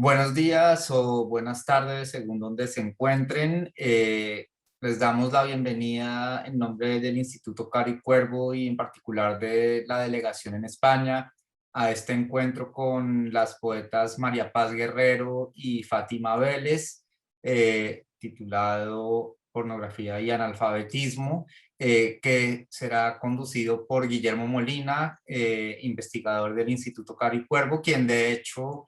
Buenos días o buenas tardes, según donde se encuentren. Les damos la bienvenida en nombre del Instituto Cari Cuervo y en particular de la delegación en España a este encuentro con las poetas María Paz Guerrero y Fátima Vélez, titulado Pornografía y Analfabetismo, que será conducido por Guillermo Molina, investigador del Instituto Cari Cuervo, quien de hecho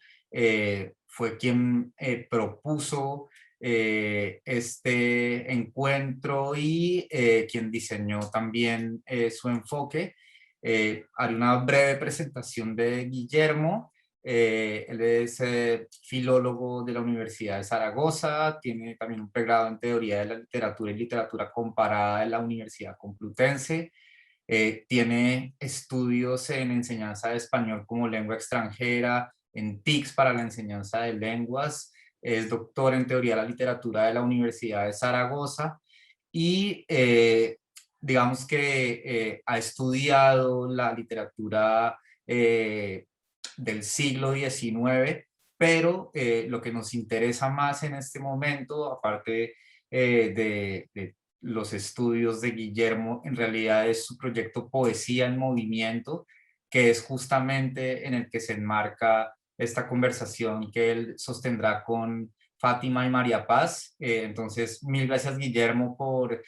fue quien propuso este encuentro y quien diseñó también su enfoque. Haré una breve presentación de Guillermo. Él es filólogo de la Universidad de Zaragoza, tiene también un pregrado en Teoría de la Literatura y Literatura Comparada en la Universidad Complutense. Tiene estudios en enseñanza de español como lengua extranjera, en TICS para la enseñanza de lenguas, es doctor en teoría de la literatura de la Universidad de Zaragoza y digamos que ha estudiado la literatura del siglo XIX, pero lo que nos interesa más en este momento, aparte de los estudios de Guillermo, en realidad es su proyecto Poesía en Movimiento, que es justamente en el que se enmarca esta conversación que él sostendrá con Fátima y María Paz. Entonces, mil gracias, Guillermo, por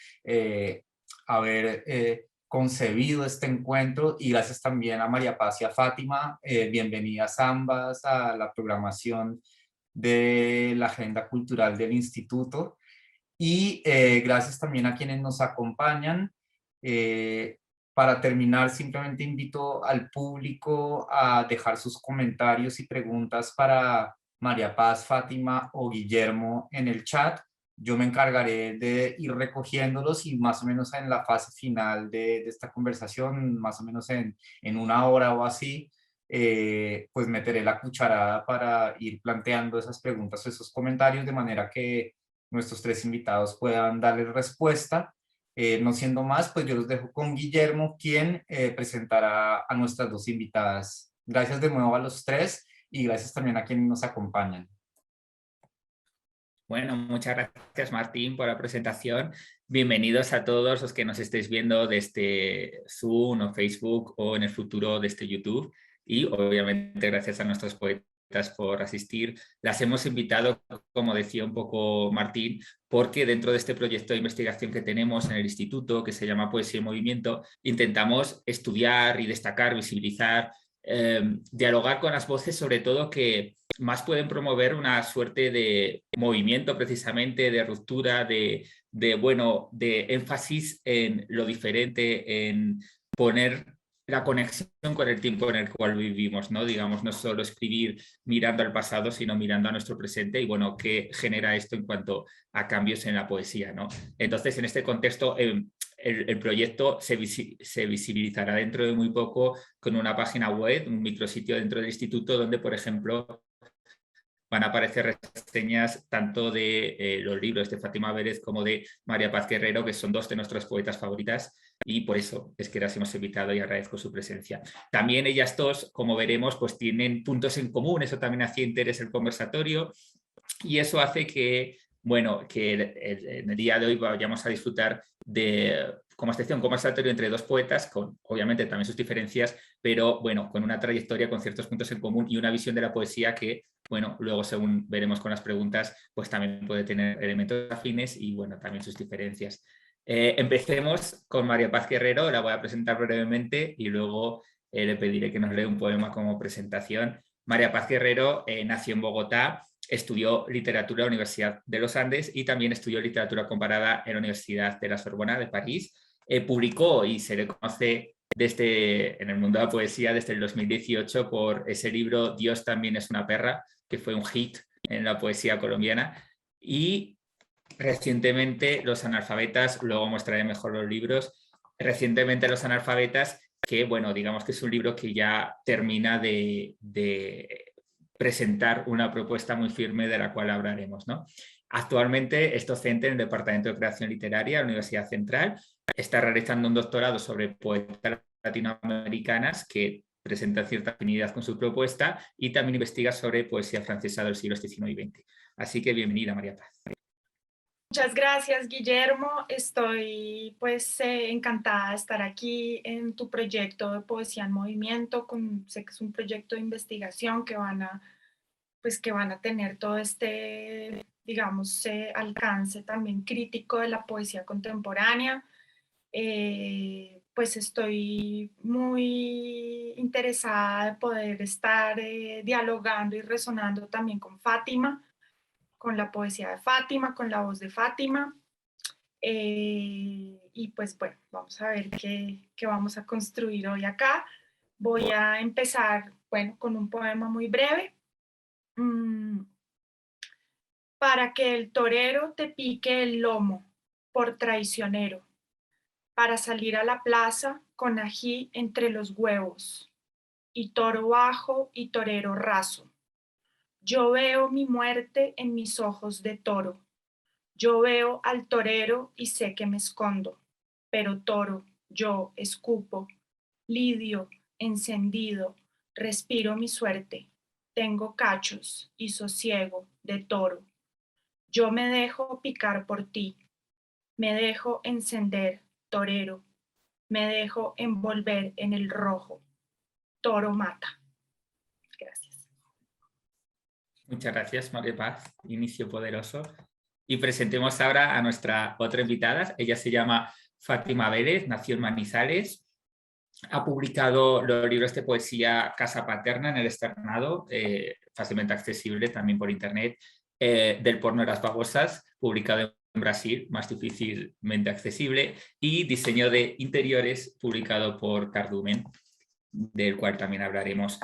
haber concebido este encuentro y gracias también a María Paz y a Fátima. Bienvenidas ambas a la programación de la agenda cultural del instituto y gracias también a quienes nos acompañan. Para terminar, simplemente invito al público a dejar sus comentarios y preguntas para María Paz, Fátima o Guillermo en el chat. Yo me encargaré de ir recogiéndolos y más o menos en la fase final de esta conversación, más o menos en una hora o así, pues meteré la cucharada para ir planteando esas preguntas o esos comentarios de manera que nuestros tres invitados puedan darle respuesta. No siendo más, pues yo los dejo con Guillermo, quien presentará a nuestras dos invitadas. Gracias de nuevo a los tres y gracias también a quienes nos acompañan. Bueno, muchas gracias Martín por la presentación. Bienvenidos a todos los que nos estéis viendo desde Zoom o Facebook o en el futuro desde YouTube. Y obviamente gracias a nuestros poetas por asistir. Las hemos invitado, como decía un poco Martín, porque dentro de este proyecto de investigación que tenemos en el instituto, que se llama Poesía en Movimiento, intentamos estudiar y destacar, visibilizar, dialogar con las voces, sobre todo que más pueden promover una suerte de movimiento precisamente, de ruptura, de énfasis en lo diferente, en poner la conexión con el tiempo en el cual vivimos, ¿no? Digamos, no solo escribir mirando al pasado, sino mirando a nuestro presente y, bueno, qué genera esto en cuanto a cambios en la poesía, ¿no? Entonces, en este contexto, el proyecto se visibilizará dentro de muy poco con una página web, un micrositio dentro del instituto donde, por ejemplo, van a aparecer reseñas tanto de los libros de Fátima Vélez como de María Paz Guerrero, que son dos de nuestras poetas favoritas, y por eso es que las hemos invitado y agradezco su presencia. También ellas dos, como veremos, pues tienen puntos en común, eso también hacía interés el conversatorio, y eso hace que, bueno, que en el día de hoy vayamos a disfrutar de, como excepción, un conversatorio entre dos poetas, con obviamente también sus diferencias, pero bueno, con una trayectoria, con ciertos puntos en común y una visión de la poesía que, bueno, luego según veremos con las preguntas, pues también puede tener elementos afines y, bueno, también sus diferencias. Empecemos con María Paz Guerrero, la voy a presentar brevemente y luego le pediré que nos lea un poema como presentación. María Paz Guerrero nació en Bogotá, estudió literatura en la Universidad de los Andes y también estudió literatura comparada en la Universidad de la Sorbona de París. Publicó y se le conoce en el mundo de la poesía desde el 2018 por ese libro Dios también es una perra, que fue un hit en la poesía colombiana. Y recientemente Los analfabetas, luego mostraré mejor los libros, recientemente Los analfabetas, que bueno, digamos que es un libro que ya termina de presentar una propuesta muy firme de la cual hablaremos, ¿no? Actualmente es docente en el Departamento de Creación Literaria de la Universidad Central, está realizando un doctorado sobre poetas latinoamericanas que presenta cierta afinidad con su propuesta y también investiga sobre poesía francesa del siglo XIX y XX. Así que bienvenida, María Paz. Muchas gracias, Guillermo. Estoy pues encantada de estar aquí en tu proyecto de Poesía en Movimiento. Sé que es un proyecto de investigación que van a tener todo este, digamos, alcance también crítico de la poesía contemporánea. Pues estoy muy interesada de poder estar dialogando y resonando también con Fátima, con la poesía de Fátima, con la voz de Fátima. Y pues bueno, vamos a ver qué vamos a construir hoy acá. Voy a empezar, bueno, con un poema muy breve. Para que el torero te pique el lomo por traicionero, para salir a la plaza con ají entre los huevos, y toro bajo y torero raso. Yo veo mi muerte en mis ojos de toro. Yo veo al torero y sé que me escondo, pero toro, yo escupo, lidio, encendido, respiro mi suerte. Tengo cachos y sosiego de toro. Yo me dejo picar por ti, me dejo encender, torero, me dejo envolver en el rojo. Toro mata. Gracias. Muchas gracias, María Paz. Inicio poderoso. Y presentemos ahora a nuestra otra invitada. Ella se llama Fátima Vélez, nació en Manizales. Ha publicado los libros de poesía Casa Paterna en el Externado, fácilmente accesible también por internet, Del porno de las babosas, publicado en Brasil, más difícilmente accesible, y Diseño de interiores, publicado por Cardumen, del cual también hablaremos.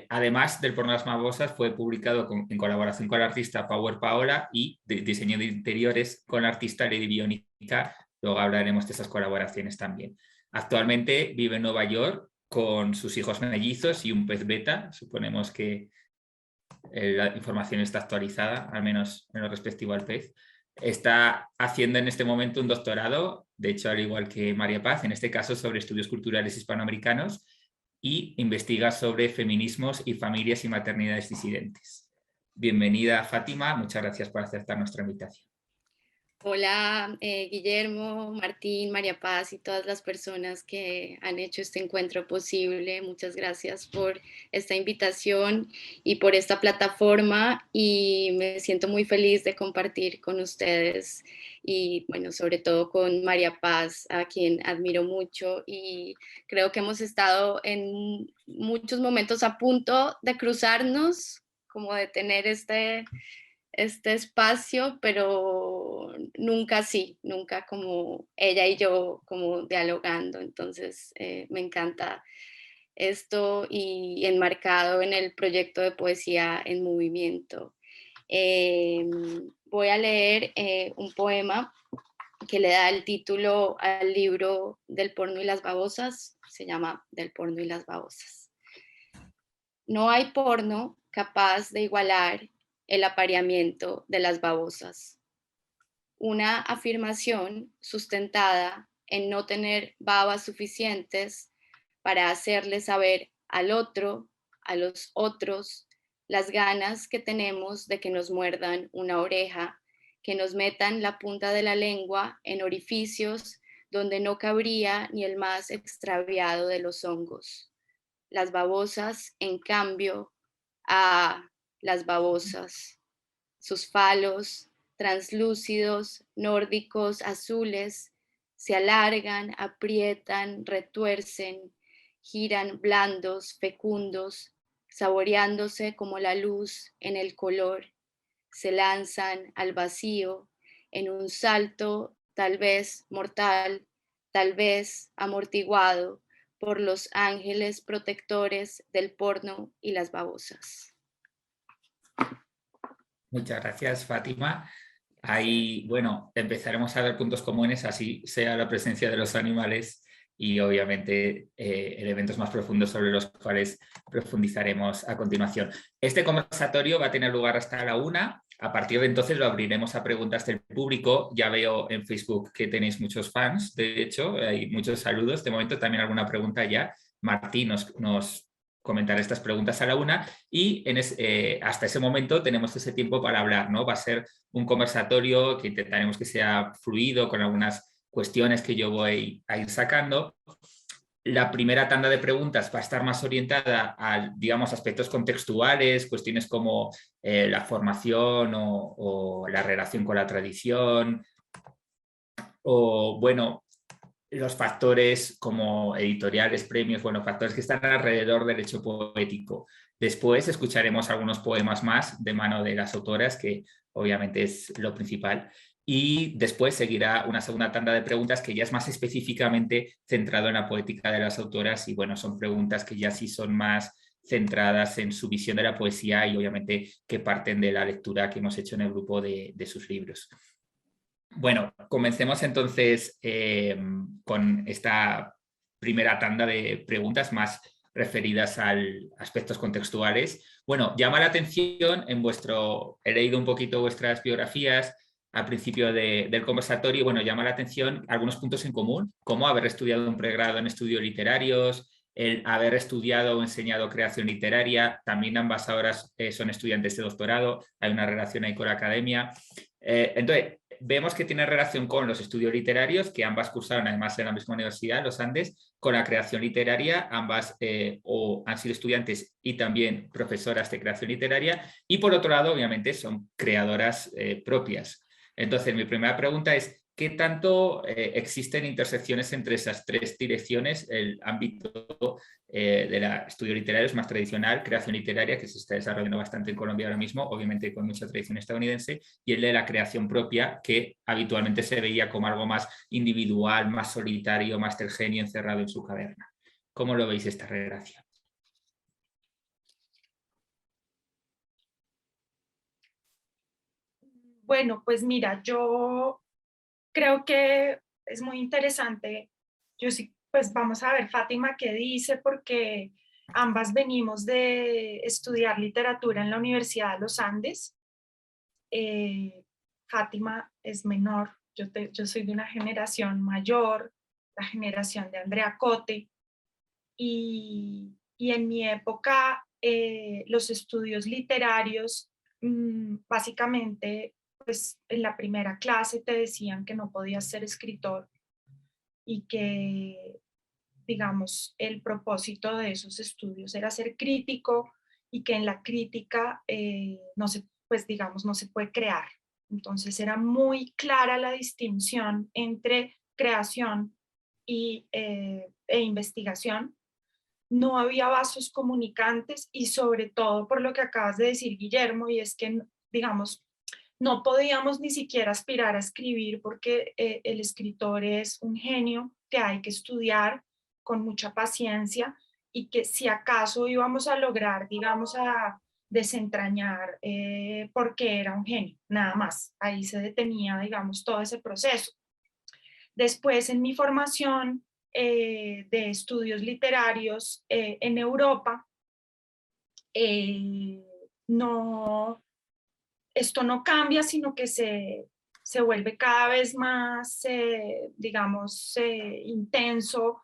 Además del porno de las babosas, fue publicado en colaboración con la artista Power Paola y Diseño de interiores con la artista Lady Bionica. Luego hablaremos de esas colaboraciones también. Actualmente vive en Nueva York con sus hijos mellizos y un pez beta. Suponemos que la información está actualizada, al menos en lo respectivo al pez. Está haciendo en este momento un doctorado, de hecho, al igual que María Paz, en este caso sobre estudios culturales hispanoamericanos, y investiga sobre feminismos y familias y maternidades disidentes. Bienvenida, Fátima. Muchas gracias por aceptar nuestra invitación. Hola, Guillermo, Martín, María Paz y todas las personas que han hecho este encuentro posible. Muchas gracias por esta invitación y por esta plataforma, y me siento muy feliz de compartir con ustedes y, bueno, sobre todo con María Paz, a quien admiro mucho, y creo que hemos estado en muchos momentos a punto de cruzarnos, como de tener este espacio, pero nunca así, nunca como ella y yo como dialogando. Entonces me encanta esto y enmarcado en el proyecto de Poesía en Movimiento. Voy a leer un poema que le da el título al libro Del porno y las babosas. Se llama Del porno y las babosas. No hay porno capaz de igualar el apareamiento de las babosas. Una afirmación sustentada en no tener babas suficientes para hacerle saber al otro, a los otros, las ganas que tenemos de que nos muerdan una oreja, que nos metan la punta de la lengua en orificios donde no cabría ni el más extraviado de los hongos. Las babosas, en cambio, las babosas, sus falos translúcidos, nórdicos, azules, se alargan, aprietan, retuercen, giran blandos, fecundos, saboreándose como la luz en el color, se lanzan al vacío en un salto tal vez mortal, tal vez amortiguado por los ángeles protectores del porno y las babosas. Muchas gracias, Fátima. Ahí, bueno, empezaremos a ver puntos comunes, así sea la presencia de los animales y obviamente elementos más profundos sobre los cuales profundizaremos a continuación. Este conversatorio va a tener lugar hasta la 1:00. A partir de entonces lo abriremos a preguntas del público. Ya veo en Facebook que tenéis muchos fans, de hecho, hay muchos saludos. De momento también alguna pregunta ya. Martí nos comentará estas preguntas a la una y hasta ese momento tenemos ese tiempo para hablar, ¿no? Va a ser un conversatorio que intentaremos que sea fluido con algunas cuestiones que yo voy a ir sacando. La primera tanda de preguntas va a estar más orientada a, digamos, aspectos contextuales, cuestiones como la formación o la relación con la tradición, o, bueno, los factores como editoriales, premios, bueno, factores que están alrededor del hecho poético. Después escucharemos algunos poemas más de mano de las autoras, que obviamente es lo principal. Y después seguirá una segunda tanda de preguntas que ya es más específicamente centrado en la poética de las autoras y, bueno, son preguntas que ya sí son más centradas en su visión de la poesía y obviamente que parten de la lectura que hemos hecho en el grupo de sus libros. Bueno, comencemos entonces con esta primera tanda de preguntas más referidas a aspectos contextuales. Bueno, llama la atención he leído un poquito vuestras biografías al principio del conversatorio, bueno, llama la atención algunos puntos en común, como haber estudiado un pregrado en estudios literarios, el haber estudiado o enseñado creación literaria, también ambas ahora son estudiantes de doctorado, hay una relación ahí con la academia. Entonces, vemos que tiene relación con los estudios literarios, que ambas cursaron además en la misma universidad, los Andes, con la creación literaria, ambas o han sido estudiantes y también profesoras de creación literaria, y por otro lado, obviamente, son creadoras propias. Entonces, mi primera pregunta es, ¿qué tanto existen intersecciones entre esas tres direcciones? El ámbito del estudio literario es más tradicional, creación literaria, que se está desarrollando bastante en Colombia ahora mismo, obviamente con mucha tradición estadounidense, y el de la creación propia, que habitualmente se veía como algo más individual, más solitario, más del genio encerrado en su caverna. ¿Cómo lo veis esta relación? Bueno, pues mira, yo creo que es muy interesante. Yo sí, pues vamos a ver Fátima qué dice, porque ambas venimos de estudiar literatura en la Universidad de los Andes. Fátima es menor, yo soy de una generación mayor, la generación de Andrea Cote, y en mi época los estudios literarios básicamente pues en la primera clase te decían que no podías ser escritor y que, digamos, el propósito de esos estudios era ser crítico y que en la crítica no se, pues digamos, no se puede crear. Entonces era muy clara la distinción entre creación e investigación. No había vasos comunicantes y sobre todo por lo que acabas de decir, Guillermo, y es que, digamos, no podíamos ni siquiera aspirar a escribir porque el escritor es un genio que hay que estudiar con mucha paciencia y que si acaso íbamos a lograr, digamos, a desentrañar por qué era un genio, nada más. Ahí se detenía, digamos, todo ese proceso. Después, en mi formación de estudios literarios en Europa, no, esto no cambia, sino que se vuelve cada vez más, digamos, intenso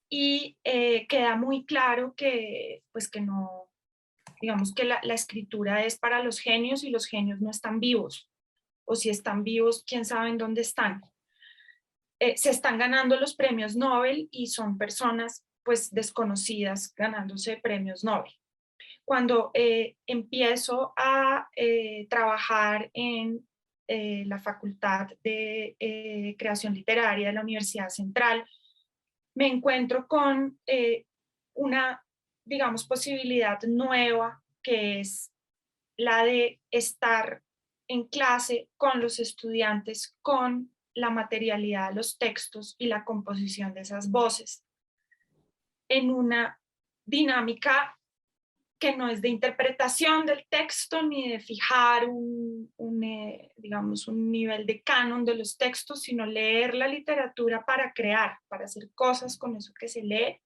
y queda muy claro que, pues que no, digamos que la escritura es para los genios y los genios no están vivos, o si están vivos, quién sabe en dónde están. Se están ganando los premios Nobel y son personas pues desconocidas ganándose premios Nobel. Cuando empiezo a trabajar en la Facultad de Creación Literaria de la Universidad Central, me encuentro con una, digamos, posibilidad nueva, que es la de estar en clase con los estudiantes, con la materialidad de los textos y la composición de esas voces, en una dinámica que no es de interpretación del texto ni de fijar digamos, un nivel de canon de los textos, sino leer la literatura para crear, para hacer cosas con eso que se lee.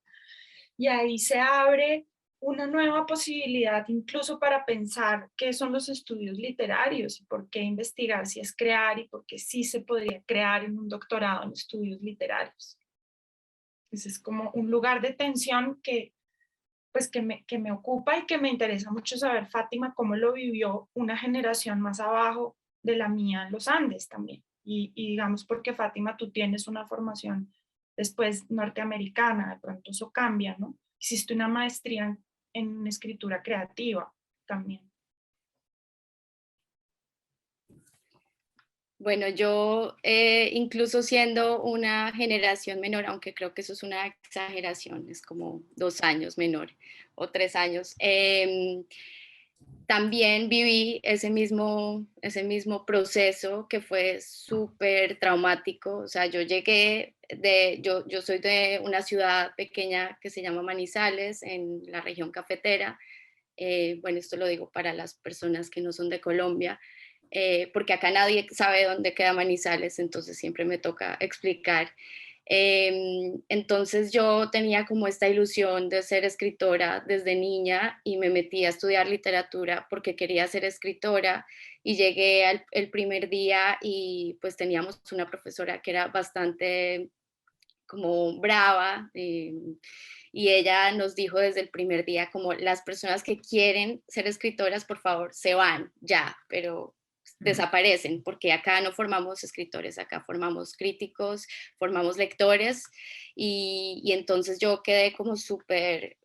Y ahí se abre una nueva posibilidad incluso para pensar qué son los estudios literarios y por qué investigar si es crear y por qué sí se podría crear en un doctorado en estudios literarios. Ese es como un lugar de tensión que, pues, que me ocupa y que me interesa mucho saber, Fátima, cómo lo vivió una generación más abajo de la mía en los Andes también. Y digamos, porque Fátima, tú tienes una formación después norteamericana, de pronto eso cambia, ¿no? Hiciste una maestría en escritura creativa también. Bueno, yo incluso siendo una generación menor, aunque creo que eso es una exageración, es como 2 años menor o 3 años, también viví ese mismo proceso que fue súper traumático. O sea, yo soy de una ciudad pequeña que se llama Manizales, en la región cafetera. Bueno, esto lo digo para las personas que no son de Colombia, porque acá nadie sabe dónde queda Manizales, entonces siempre me toca explicar. Entonces yo tenía como esta ilusión de ser escritora desde niña y me metí a estudiar literatura porque quería ser escritora y llegué el primer día y pues teníamos una profesora que era bastante como brava, y ella nos dijo desde el primer día como las personas que quieren ser escritoras, por favor, se van ya, pero desaparecen, porque acá no formamos escritores, acá formamos críticos, formamos lectores, y entonces yo quedé como súper,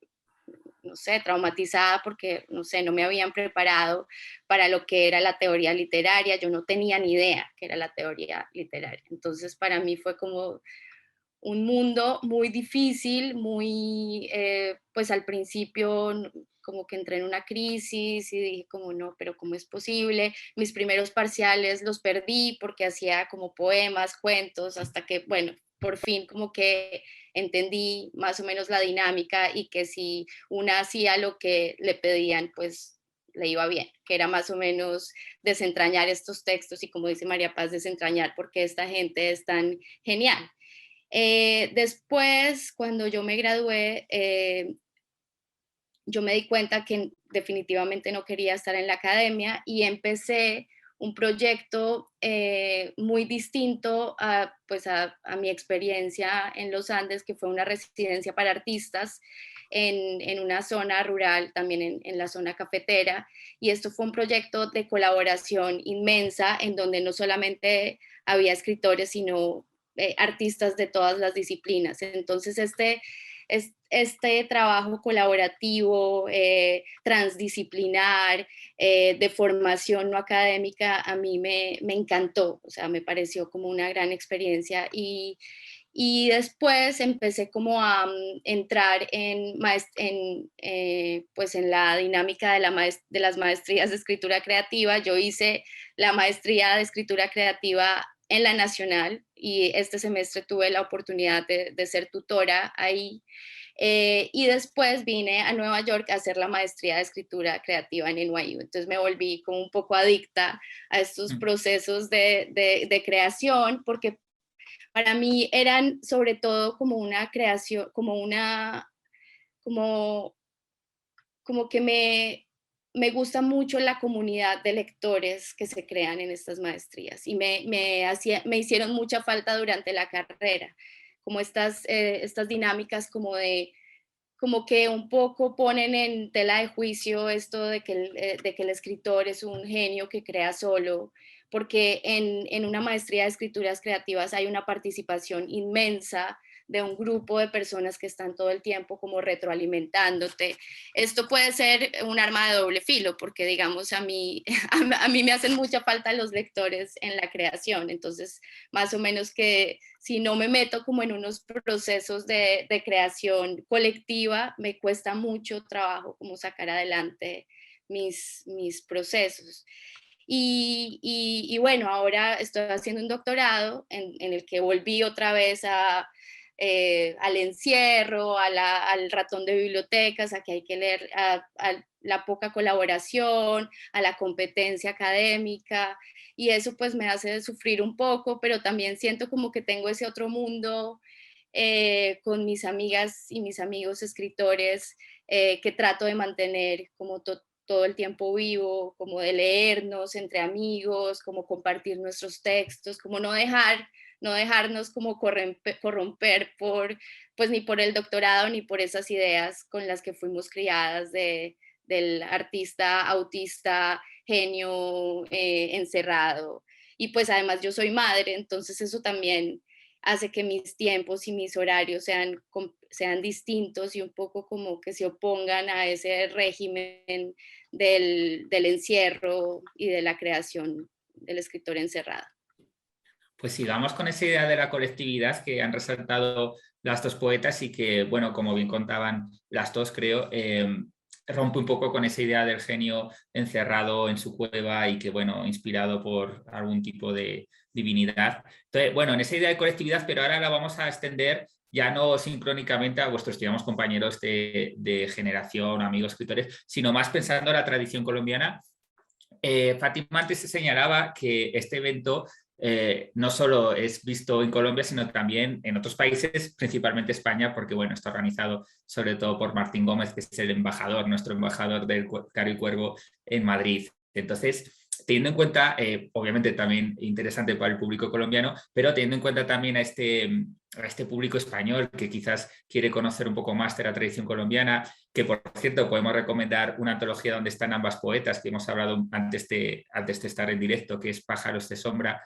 no sé, traumatizada porque, no sé, no me habían preparado para lo que era la teoría literaria, yo no tenía ni idea que era la teoría literaria. Entonces para mí fue como un mundo muy difícil, muy, pues al principio como que entré en una crisis y dije como no, pero ¿cómo es posible? Mis primeros parciales los perdí porque hacía como poemas, cuentos, hasta que, bueno, por fin como que entendí más o menos la dinámica y que si una hacía lo que le pedían, pues le iba bien, que era más o menos desentrañar estos textos y como dice María Paz, desentrañar porque esta gente es tan genial. Después, cuando yo me gradué, yo me di cuenta que definitivamente no quería estar en la academia y empecé un proyecto muy distinto pues a mi experiencia en los Andes, que fue una residencia para artistas en una zona rural, también en la zona cafetera. Y esto fue un proyecto de colaboración inmensa en donde no solamente había escritores, sino artistas de todas las disciplinas. Entonces, este trabajo colaborativo, transdisciplinar, de formación no académica, a mí me encantó, o sea, me pareció como una gran experiencia y después empecé como a entrar pues en la dinámica de las maestrías de escritura creativa. Yo hice la maestría de escritura creativa en la Nacional y este semestre tuve la oportunidad de ser tutora ahí. Y después vine a Nueva York a hacer la maestría de escritura creativa en NYU. Entonces me volví como un poco adicta a estos procesos de creación, porque para mí eran sobre todo como una creación, como, como que me gusta mucho la comunidad de lectores que se crean en estas maestrías y me hicieron mucha falta durante la carrera, como estas dinámicas como que un poco ponen en tela de juicio esto de que el escritor es un genio que crea solo, porque en una maestría de escrituras creativas hay una participación inmensa de un grupo de personas que están todo el tiempo como retroalimentándote. Esto puede ser un arma de doble filo, porque digamos a mí me hacen mucha falta los lectores en la creación, entonces más o menos que si no me meto como en unos procesos de creación colectiva, me cuesta mucho trabajo como sacar adelante mis procesos. Y bueno, ahora estoy haciendo un doctorado en el que volví otra vez al encierro, al ratón de bibliotecas, a que hay que leer, a la poca colaboración, a la competencia académica, y eso pues me hace sufrir un poco, pero también siento como que tengo ese otro mundo con mis amigas y mis amigos escritores que trato de mantener como todo el tiempo vivo, como de leernos entre amigos, como compartir nuestros textos, como no dejar no dejarnos como corromper por, pues ni por el doctorado ni por esas ideas con las que fuimos criadas del artista autista, genio, encerrado. Y pues además yo soy madre, entonces eso también hace que mis tiempos y mis horarios sean distintos y un poco como que se opongan a ese régimen del encierro y de la creación del escritor encerrado. Pues sigamos con esa idea de la colectividad que han resaltado las dos poetas y que, bueno, como bien contaban las dos, creo, rompe un poco con esa idea del genio encerrado en su cueva y que, bueno, inspirado por algún tipo de divinidad. Entonces, bueno, en esa idea de colectividad, pero ahora la vamos a extender ya no sincrónicamente a vuestros, digamos, compañeros de generación, amigos escritores, sino más pensando en la tradición colombiana. Fátima antes se señalaba que este evento no solo es visto en Colombia, sino también en otros países, principalmente España, porque bueno, está organizado sobre todo por Martín Gómez, que es el embajador, nuestro embajador del Caro y Cuervo en Madrid. Entonces, teniendo en cuenta, obviamente también interesante para el público colombiano, pero teniendo en cuenta también a este público español que quizás quiere conocer un poco más de la tradición colombiana, que por cierto podemos recomendar una antología donde están ambas poetas que hemos hablado antes de estar en directo, que es Pájaros de Sombra,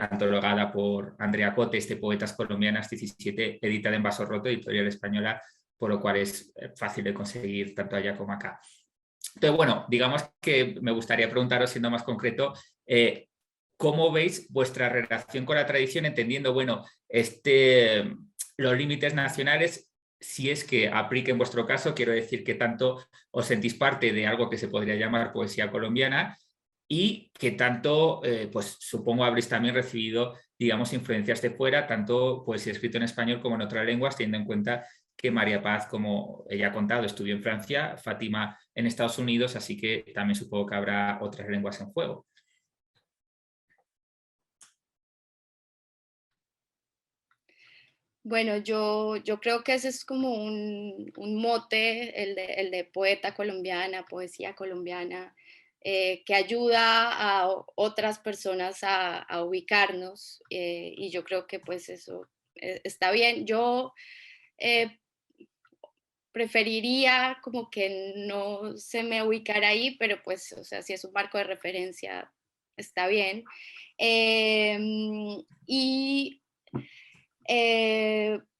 antologada por Andrea Cote, Poetas Colombianas 17, editada en Vaso Roto, editorial española, por lo cual es fácil de conseguir tanto allá como acá. Entonces, bueno, digamos que me gustaría preguntaros, siendo más concreto, ¿cómo veis vuestra relación con la tradición, entendiendo, bueno, los límites nacionales, si es que aplique en vuestro caso? Quiero decir que tanto os sentís parte de algo que se podría llamar poesía colombiana y que tanto, pues supongo habréis también recibido, digamos, influencias de fuera, tanto poesía escrita en español como en otras lenguas, teniendo en cuenta que María Paz, como ella ha contado, estudió en Francia, Fátima en Estados Unidos, así que también supongo que habrá otras lenguas en juego. Bueno, yo creo que ese es como un mote, el de poeta colombiana, poesía colombiana, que ayuda a otras personas a ubicarnos, y yo creo que pues eso está bien. Yo eh, preferiría como que no se me ubicara ahí, pero pues, o sea, si es un marco de referencia, está bien. Y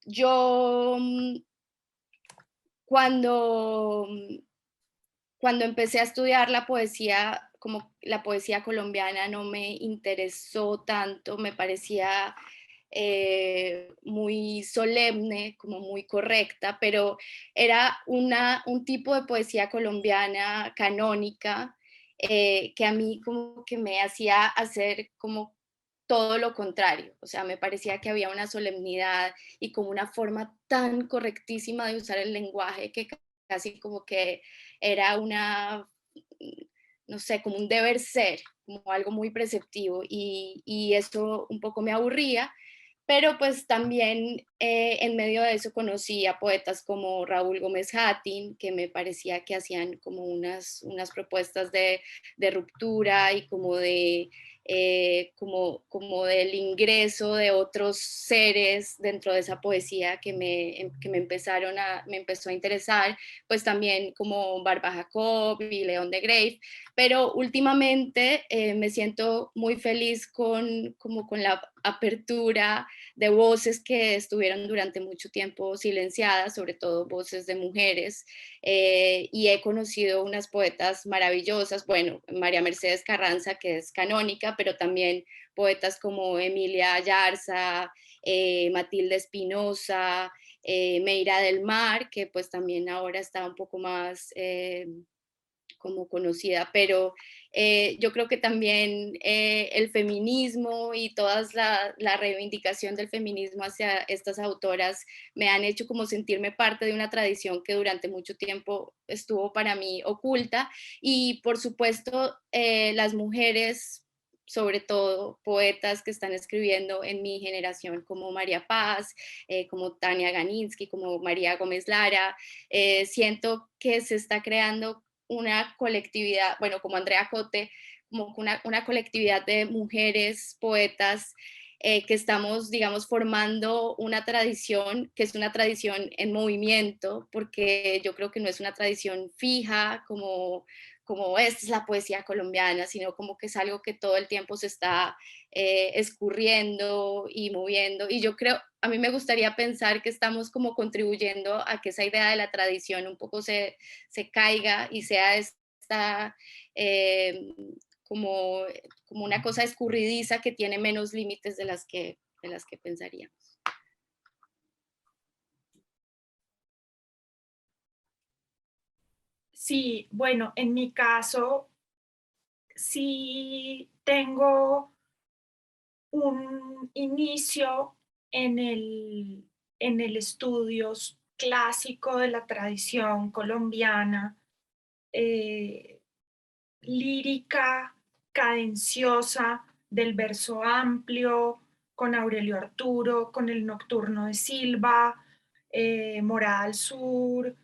yo cuando, cuando empecé a estudiar la poesía, como la poesía colombiana no me interesó tanto, me parecía muy solemne, como muy correcta, pero era un tipo de poesía colombiana canónica que a mí como que me hacía hacer como todo lo contrario, o sea, me parecía que había una solemnidad y como una forma tan correctísima de usar el lenguaje que casi como que era no sé, como un deber ser, como algo muy preceptivo y eso un poco me aburría, pero pues también en medio de eso conocí a poetas como Raúl Gómez Hattin, que me parecía que hacían como unas propuestas de ruptura y como como del ingreso de otros seres dentro de esa poesía que me empezó a interesar, pues también como Barba Jacob y León de Grave, pero últimamente me siento muy feliz con la apertura de voces que estuvieron durante mucho tiempo silenciadas, sobre todo voces de mujeres, y he conocido unas poetas maravillosas, bueno, María Mercedes Carranza, que es canónica, pero también poetas como Emilia Ayarza, Matilde Espinosa, Meira del Mar, que pues también ahora está un poco más como conocida, pero yo creo que también el feminismo y toda la reivindicación del feminismo hacia estas autoras me han hecho como sentirme parte de una tradición que durante mucho tiempo estuvo para mí oculta y por supuesto las mujeres, sobre todo poetas que están escribiendo en mi generación, como María Paz, como Tania Ganinsky, como María Gómez Lara, siento que se está creando una colectividad, bueno, como Andrea Cote, como una colectividad de mujeres poetas que estamos, digamos, formando una tradición que es una tradición en movimiento, porque yo creo que no es una tradición fija como esta es la poesía colombiana, sino como que es algo que todo el tiempo se está escurriendo y moviendo. Y yo creo, a mí me gustaría pensar que estamos como contribuyendo a que esa idea de la tradición un poco se caiga y sea esta eh, como, como una cosa escurridiza que tiene menos límites de las que pensaríamos. Sí, bueno, en mi caso, sí tengo un inicio en el estudio clásico de la tradición colombiana, lírica, cadenciosa, del verso amplio, con Aurelio Arturo, con el Nocturno de Silva, Morada al Sur.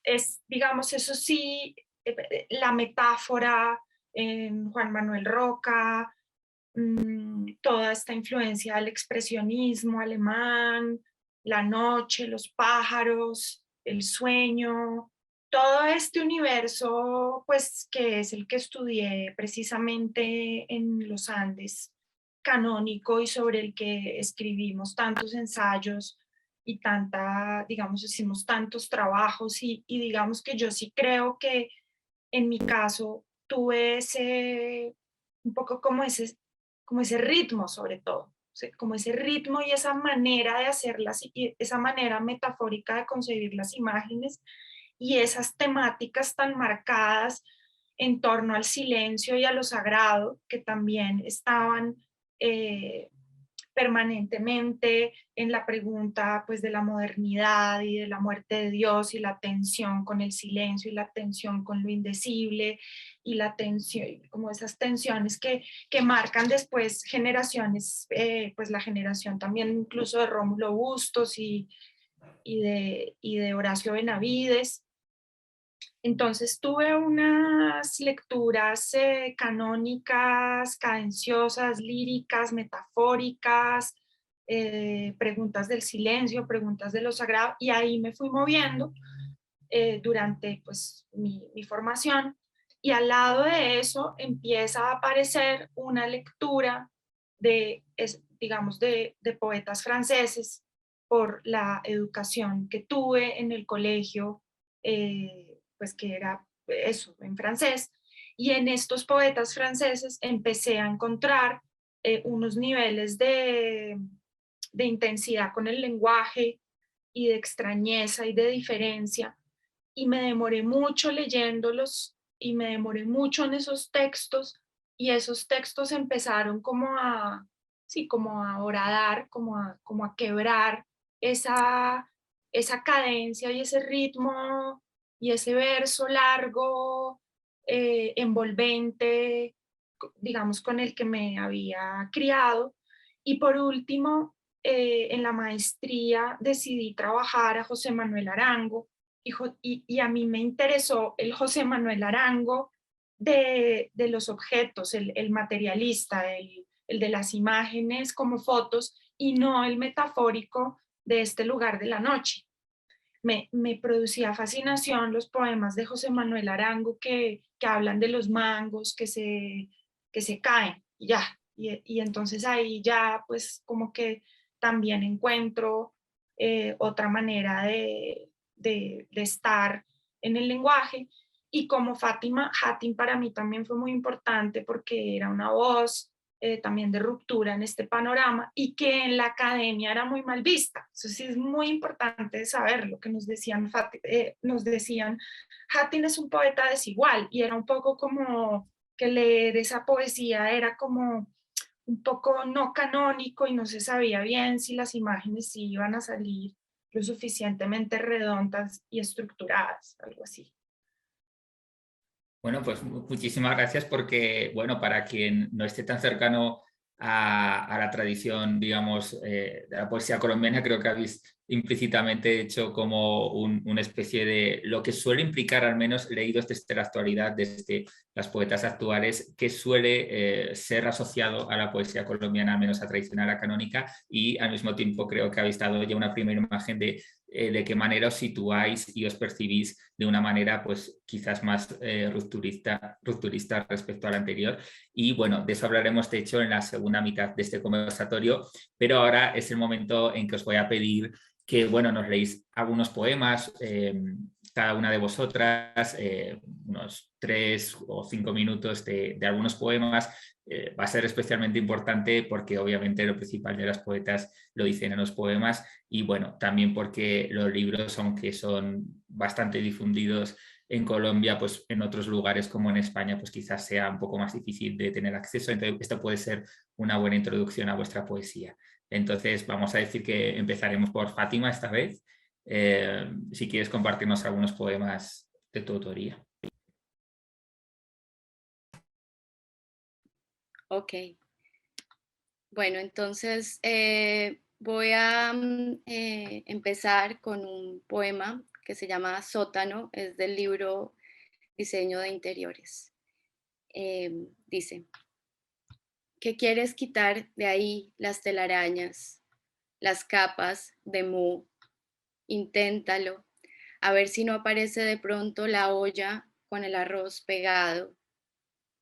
Es, digamos, eso sí, la metáfora en Juan Manuel Roca, toda esta influencia del expresionismo alemán, la noche, los pájaros, el sueño, todo este universo, pues que es el que estudié precisamente en los Andes, canónico y sobre el que escribimos tantos ensayos y digamos, hicimos tantos trabajos y digamos que yo sí creo que en mi caso tuve un poco como ese ritmo sobre todo, o sea, como ese ritmo y esa manera de hacerlas, y esa manera metafórica de concebir las imágenes y esas temáticas tan marcadas en torno al silencio y a lo sagrado que también estaban eh, permanentemente en la pregunta pues de la modernidad y de la muerte de Dios y la tensión con el silencio y la tensión con lo indecible y la tensión, como esas tensiones que marcan después generaciones, pues la generación también incluso de Rómulo Bustos y de Horacio Benavides. Entonces tuve unas lecturas canónicas, cadenciosas, líricas, metafóricas, preguntas del silencio, preguntas de lo sagrado, y ahí me fui moviendo durante pues, mi formación. Y al lado de eso empieza a aparecer una lectura digamos, de poetas franceses por la educación que tuve en el colegio. Pues que era eso, en francés. Y en estos poetas franceses empecé a encontrar unos niveles de intensidad con el lenguaje y de extrañeza y de diferencia. Y me demoré mucho leyéndolos y me demoré mucho en esos textos y esos textos empezaron sí, como a horadar, como a quebrar esa cadencia y ese ritmo y ese verso largo, envolvente, digamos, con el que me había criado. Y por último, en la maestría decidí trabajar a José Manuel Arango y a mí me interesó el José Manuel Arango de los objetos, el materialista, el de las imágenes como fotos y no el metafórico de este lugar de la noche. Me producía fascinación los poemas de José Manuel Arango que hablan de los mangos que se caen y ya. Y entonces ahí ya pues como que también encuentro otra manera de estar en el lenguaje. Y como Fátima Hatim para mí también fue muy importante porque era una voz también de ruptura en este panorama y que en la academia era muy mal vista. Eso sí es muy importante saber lo que nos decían. Nos decían, Hatim es un poeta desigual y era un poco como que leer esa poesía era como un poco no canónico y no se sabía bien si las imágenes sí iban a salir lo suficientemente redondas y estructuradas, algo así. Bueno, pues muchísimas gracias porque, bueno, para quien no esté tan cercano a la tradición, digamos, de la poesía colombiana. Creo que habéis implícitamente hecho como una especie de lo que suele implicar, al menos leídos desde la actualidad, desde las poetas actuales, que suele ser asociado a la poesía colombiana, al menos a tradicional, a canónica, y al mismo tiempo creo que habéis dado ya una primera imagen de qué manera os situáis y os percibís de una manera pues quizás más rupturista respecto a la anterior. Y bueno, de eso hablaremos de hecho en la segunda mitad de este conversatorio, pero ahora es el momento en que os voy a pedir que bueno, nos leéis algunos poemas, cada una de vosotras, unos 3 o 5 minutos de algunos poemas. Va a ser especialmente importante porque obviamente lo principal de las poetas lo dicen en los poemas y bueno, también porque los libros, aunque son bastante difundidos en Colombia, pues en otros lugares como en España, pues quizás sea un poco más difícil de tener acceso. Entonces, esto puede ser una buena introducción a vuestra poesía. Entonces, vamos a decir que empezaremos por Fátima esta vez. Si quieres compartirnos algunos poemas de tu autoría. Ok. Bueno, entonces voy a empezar con un poema que se llama Sótano, es del libro Diseño de Interiores. Dice, ¿qué quieres quitar de ahí las telarañas, las capas de moho? Inténtalo, a ver si no aparece de pronto la olla con el arroz pegado,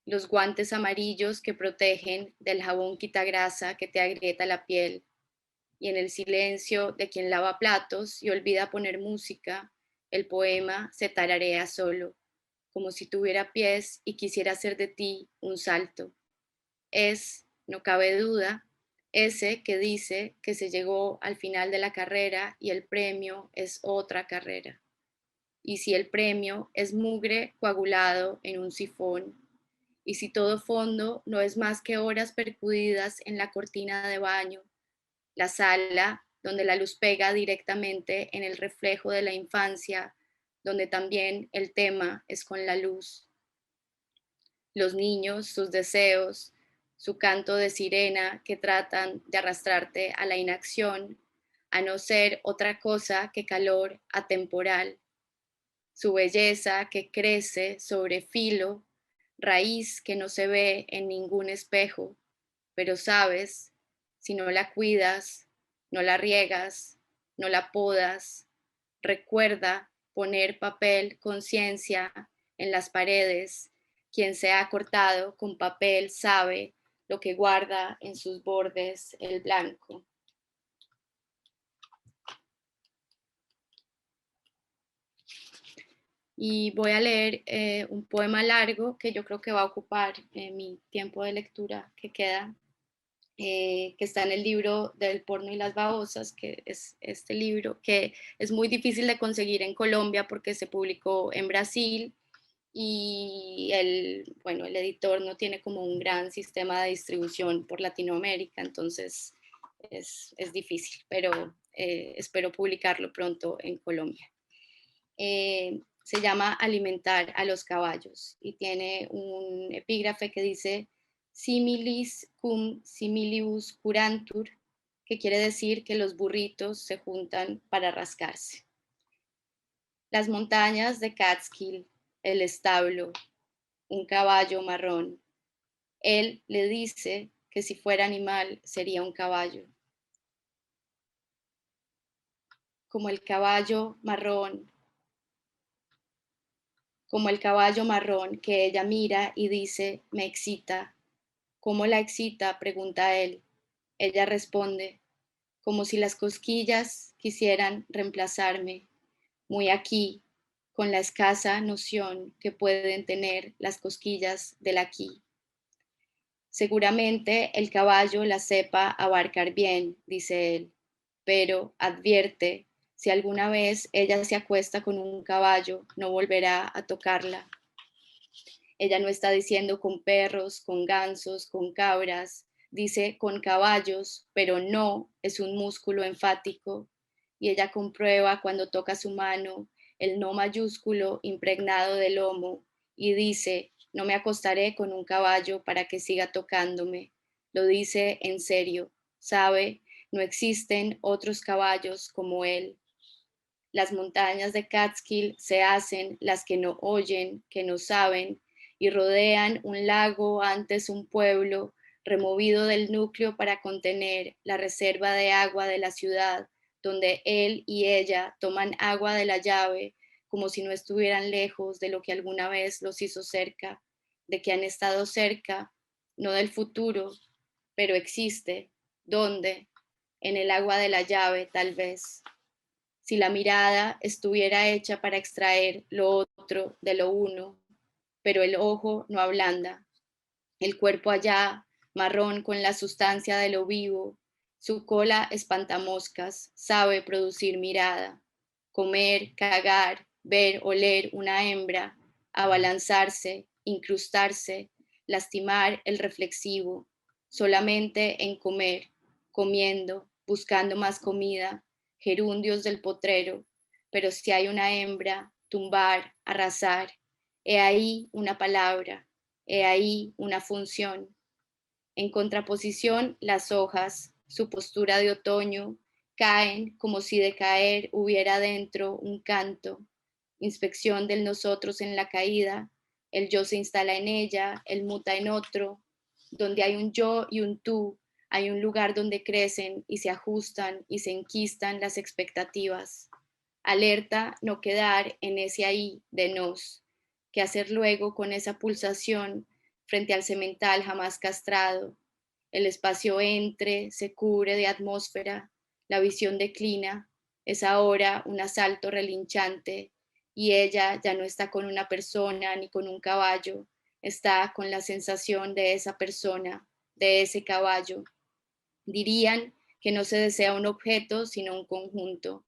los guantes amarillos que protegen del jabón quitagrasa que te agrieta la piel, y en el silencio de quien lava platos y olvida poner música, el poema se tararea solo, como si tuviera pies y quisiera hacer de ti un salto. Es, no cabe duda, ese que dice que se llegó al final de la carrera y el premio es otra carrera. Y si el premio es mugre coagulado en un sifón, y si todo fondo no es más que horas percudidas en la cortina de baño, la sala donde la luz pega directamente en el reflejo de la infancia, donde también el tema es con la luz. Los niños, sus deseos, su canto de sirena que tratan de arrastrarte a la inacción, a no ser otra cosa que calor atemporal. Su belleza que crece sobre filo, raíz que no se ve en ningún espejo, pero sabes, si no la cuidas, no la riegas, no la podas, recuerda poner papel conciencia en las paredes. Quien se ha cortado con papel sabe lo que guarda en sus bordes el blanco. Y voy a leer un poema largo que yo creo que va a ocupar mi tiempo de lectura que queda, que está en el libro del porno y las babosas, que es este libro que es muy difícil de conseguir en Colombia porque se publicó en Brasil y el editor no tiene como un gran sistema de distribución por Latinoamérica, entonces es difícil, pero espero publicarlo pronto en Colombia. Se llama Alimentar a los caballos y tiene un epígrafe que dice similis cum similibus curantur, que quiere decir que los burritos se juntan para rascarse. Las montañas de Catskill, el establo, un caballo marrón. Él le dice que si fuera animal sería un caballo. Como el caballo marrón que ella mira y dice, me excita. ¿Cómo la excita?, pregunta él. Ella responde, como si las cosquillas quisieran reemplazarme, muy aquí, con la escasa noción que pueden tener las cosquillas del aquí. Seguramente el caballo la sepa abarcar bien, dice él, pero advierte, si alguna vez ella se acuesta con un caballo, no volverá a tocarla. Ella no está diciendo con perros, con gansos, con cabras, dice con caballos, pero no es un músculo enfático. Y ella comprueba cuando toca su mano el no mayúsculo impregnado de lomo y dice, no me acostaré con un caballo para que siga tocándome. lo dice en serio, sabe, no existen otros caballos como él. Las montañas de Catskill se hacen las que no oyen, que no saben, y rodean un lago, antes un pueblo, removido del núcleo para contener la reserva de agua de la ciudad, donde él y ella toman agua de la llave, como si no estuvieran lejos de lo que alguna vez los hizo cerca, de que han estado cerca, no del futuro, pero existe. ¿Dónde? En el agua de la llave, tal vez. Si la mirada estuviera hecha para extraer lo otro de lo uno, pero el ojo no ablanda, el cuerpo allá, marrón con la sustancia de lo vivo, su cola espantamoscas, sabe producir mirada, comer, cagar, ver, oler una hembra, abalanzarse, incrustarse, lastimar el reflexivo, solamente en comer, comiendo, buscando más comida, gerundios del potrero, pero si hay una hembra, tumbar, arrasar, he ahí una palabra, he ahí una función. En contraposición, las hojas, su postura de otoño, caen como si de caer hubiera dentro un canto, inspección del nosotros en la caída, el yo se instala en ella, el muta en otro, donde hay un yo y un tú, hay un lugar donde crecen y se ajustan y se enquistan las expectativas. Alerta no quedar en ese ahí de nos, que hacer luego con esa pulsación frente al semental jamás castrado. El espacio se cubre de atmósfera, la visión declina, es ahora un asalto relinchante y ella ya no está con una persona ni con un caballo, está con la sensación de esa persona, de ese caballo. Dirían que no se desea un objeto, sino un conjunto.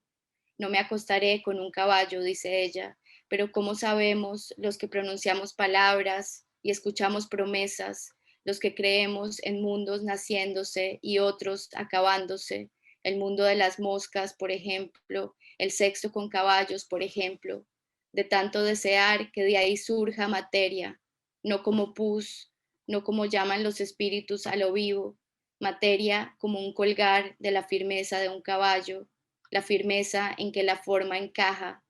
No me acostaré con un caballo, dice ella, pero ¿cómo sabemos los que pronunciamos palabras y escuchamos promesas, los que creemos en mundos naciéndose y otros acabándose? El mundo de las moscas, por ejemplo, el sexo con caballos, por ejemplo, de tanto desear que de ahí surja materia, no como pus, no como llaman los espíritus a lo vivo, materia como un colgar de la firmeza de un caballo, la firmeza en que la forma encaja,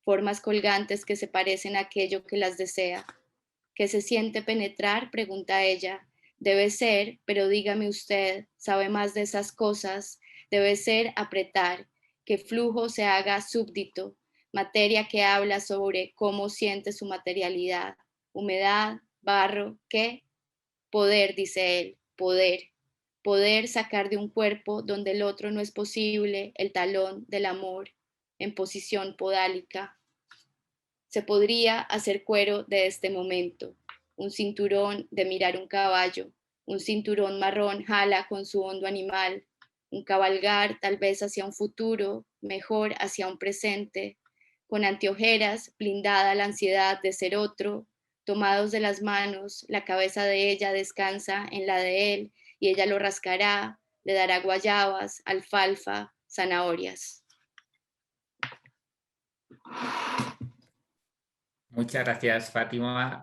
formas colgantes que se parecen a aquello que las desea. ¿Qué se siente penetrar? Pregunta ella. Debe ser, pero dígame usted, sabe más de esas cosas, debe ser apretar, que flujo se haga súbdito, materia que habla sobre cómo siente su materialidad, humedad, barro, ¿qué? Poder, dice él, poder sacar de un cuerpo donde el otro no es posible el talón del amor en posición podálica. Se podría hacer cuero de este momento, un cinturón de mirar un caballo, un cinturón marrón jala con su hondo animal, un cabalgar tal vez hacia un futuro, mejor hacia un presente, con anteojeras, blindada la ansiedad de ser otro, tomados de las manos, la cabeza de ella descansa en la de él y ella lo rascará, le dará guayabas, alfalfa, zanahorias. Muchas gracias, Fátima,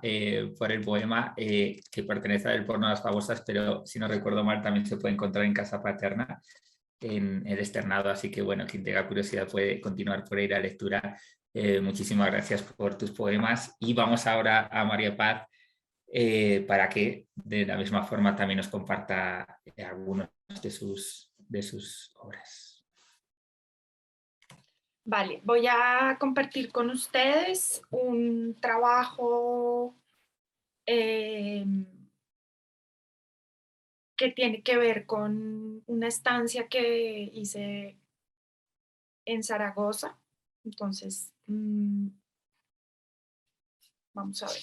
por el poema que pertenece al Porno de las Babosas, pero si no recuerdo mal también se puede encontrar en Casa Paterna, en el externado, así que bueno, quien tenga curiosidad puede continuar por ahí la lectura. Muchísimas gracias por tus poemas y vamos ahora a María Paz para que de la misma forma también nos comparta algunos de sus obras. Vale, voy a compartir con ustedes un trabajo que tiene que ver con una estancia que hice en Zaragoza. Entonces, vamos a ver.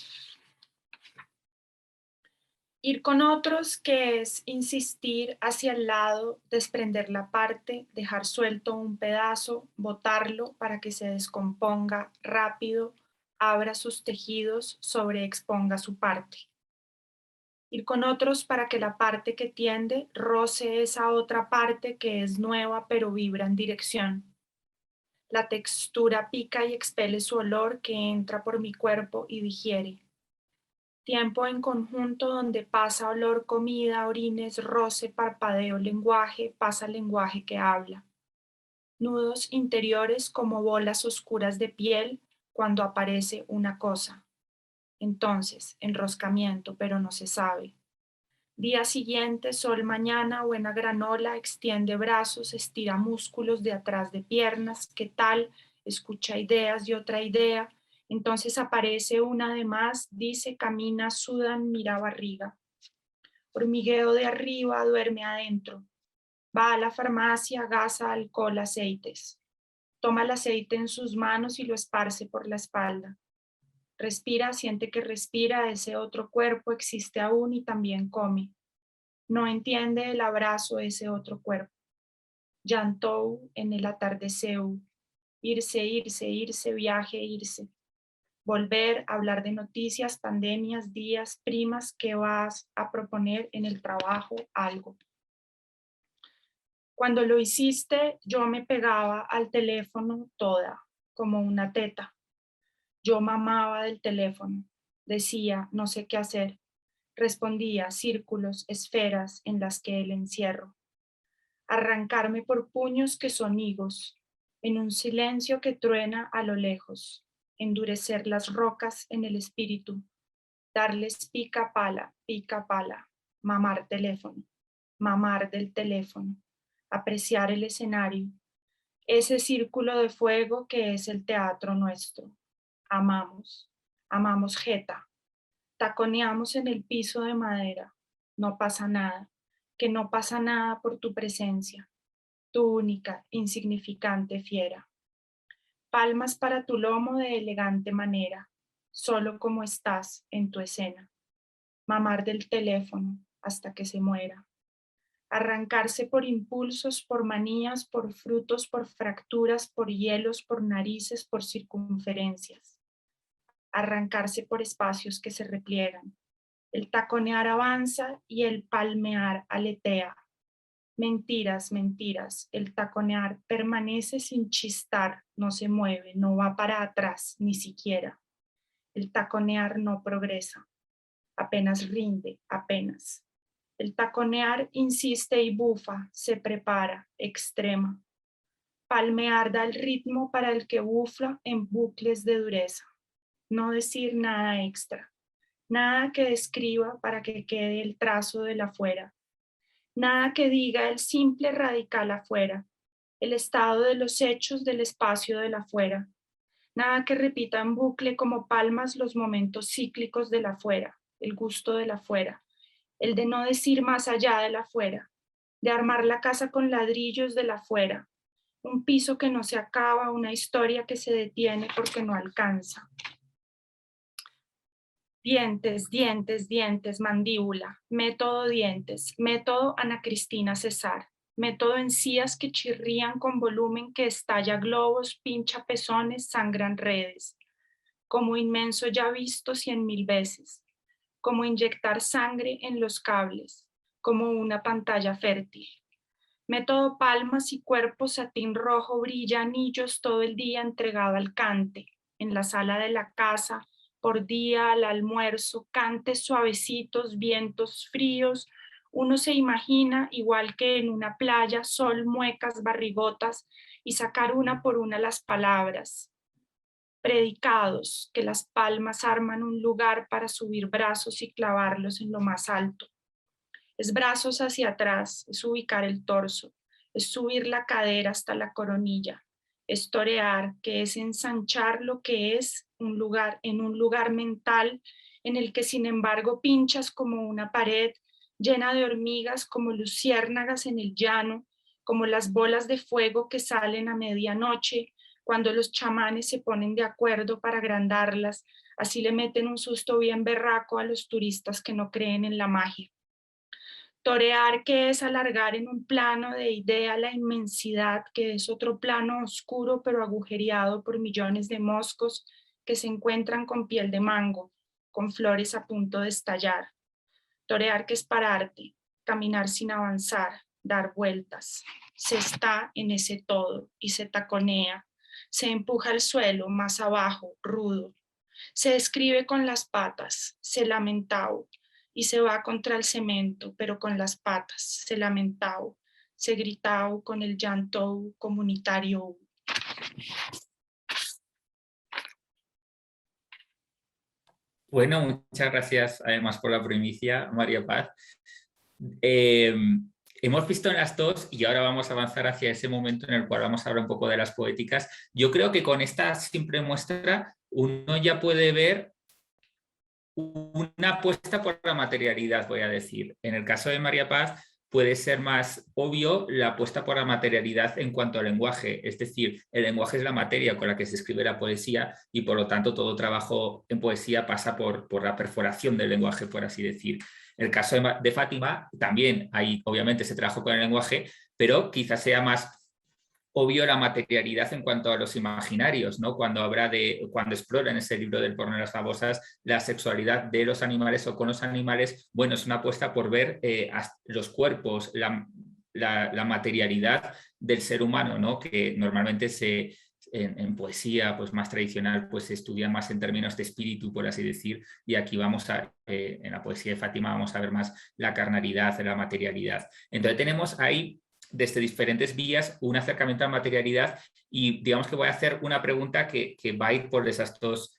Ir con otros, que es insistir hacia el lado, desprender la parte, dejar suelto un pedazo, botarlo para que se descomponga rápido, abra sus tejidos, sobreexponga su parte. Ir con otros para que la parte que tiende roce esa otra parte que es nueva pero vibra en dirección. La textura pica y expele su olor que entra por mi cuerpo y digiere. Tiempo en conjunto donde pasa olor, comida, orines, roce, parpadeo, lenguaje, pasa lenguaje que habla. Nudos interiores como bolas oscuras de piel cuando aparece una cosa. Entonces, enroscamiento, pero no se sabe. Día siguiente, sol mañana, buena granola, extiende brazos, estira músculos de atrás de piernas, ¿qué tal? Escucha ideas y otra idea. Entonces aparece una de más, dice, camina, sudan, mira barriga. Hormigueo de arriba, duerme adentro. Va a la farmacia, gasa, alcohol, aceites. Toma el aceite en sus manos y lo esparce por la espalda. Respira, siente que respira, ese otro cuerpo existe aún y también come. No entiende el abrazo, ese otro cuerpo. Llantou en el atardeceu. Irse, irse, irse, viaje, irse. Volver, hablar de noticias, pandemias, días, primas, ¿qué vas a proponer en el trabajo? Algo. Cuando lo hiciste, yo me pegaba al teléfono toda, como una teta. Yo mamaba del teléfono. Decía, no sé qué hacer. Respondía, círculos, esferas en las que el encierro. Arrancarme por puños que son higos, en un silencio que truena a lo lejos, endurecer las rocas en el espíritu, darles pica pala, mamar teléfono, mamar del teléfono, apreciar el escenario, ese círculo de fuego que es el teatro nuestro. Amamos, amamos jeta, taconeamos en el piso de madera, no pasa nada, que no pasa nada por tu presencia, tu única, insignificante fiera. Palmas para tu lomo de elegante manera, solo como estás en tu escena. Mamar del teléfono hasta que se muera. Arrancarse por impulsos, por manías, por frutos, por fracturas, por hielos, por narices, por circunferencias. Arrancarse por espacios que se repliegan. El taconear avanza y el palmear aletea. Mentiras, mentiras, el taconear permanece sin chistar, no se mueve, no va para atrás, ni siquiera. El taconear no progresa, apenas rinde, apenas. El taconear insiste y bufa, se prepara, extrema. Palmear da el ritmo para el que bufla en bucles de dureza. No decir nada extra, nada que describa para que quede el trazo del afuera. Nada que diga el simple radical afuera, el estado de los hechos del espacio del afuera. Nada que repita en bucle como palmas los momentos cíclicos del afuera, el gusto del afuera, el de no decir más allá del afuera, de armar la casa con ladrillos del afuera, un piso que no se acaba, una historia que se detiene porque no alcanza. Dientes, dientes, dientes, mandíbula, método dientes, método Ana Cristina Cesar, método encías que chirrían con volumen que estalla globos, pincha pezones, sangran redes, como inmenso ya visto 100.000 veces, como inyectar sangre en los cables, como una pantalla fértil. Método palmas y cuerpo satín rojo brilla anillos todo el día entregado al cante, en la sala de la casa, por día al almuerzo, cantes suavecitos, vientos fríos, uno se imagina igual que en una playa, sol, muecas, barrigotas, y sacar una por una las palabras. Predicados, que las palmas arman un lugar para subir brazos y clavarlos en lo más alto. Es brazos hacia atrás, es ubicar el torso, es subir la cadera hasta la coronilla, es torear, que es ensanchar lo que es un lugar, en un lugar mental en el que sin embargo pinchas como una pared llena de hormigas como luciérnagas en el llano, como las bolas de fuego que salen a medianoche cuando los chamanes se ponen de acuerdo para agrandarlas, así le meten un susto bien berraco a los turistas que no creen en la magia. Torear, que es alargar en un plano de idea la inmensidad, que es otro plano oscuro pero agujereado por millones de moscos que se encuentran con piel de mango, con flores a punto de estallar. Torear, que es pararte, caminar sin avanzar, dar vueltas. Se está en ese todo y se taconea, se empuja al suelo más abajo, rudo. Se escribe con las patas, se lamentau, y se va contra el cemento, pero con las patas, se lamentau, se gritau con el llanto comunitario. Bueno, muchas gracias además por la primicia, María Paz. Hemos visto en las dos y ahora vamos a avanzar hacia ese momento en el cual vamos a hablar un poco de las poéticas. Yo creo que con esta simple muestra uno ya puede ver una apuesta por la materialidad, voy a decir. En el caso de María Paz puede ser más obvio la apuesta por la materialidad en cuanto al lenguaje, es decir, el lenguaje es la materia con la que se escribe la poesía y por lo tanto todo trabajo en poesía pasa por la perforación del lenguaje, por así decir. El caso de Fátima también hay obviamente ese trabajo con el lenguaje, pero quizás sea más obvio la materialidad en cuanto a los imaginarios, ¿no? Cuando explora en ese libro del porno de las babosas la sexualidad de los animales o con los animales, bueno, es una apuesta por ver los cuerpos, la materialidad del ser humano, ¿no? Que normalmente en poesía pues más tradicional pues se estudia más en términos de espíritu, por así decir, y aquí en la poesía de Fátima vamos a ver más la carnalidad, la materialidad. Entonces tenemos ahí desde diferentes vías un acercamiento a la materialidad y digamos que voy a hacer una pregunta que va a ir por esas dos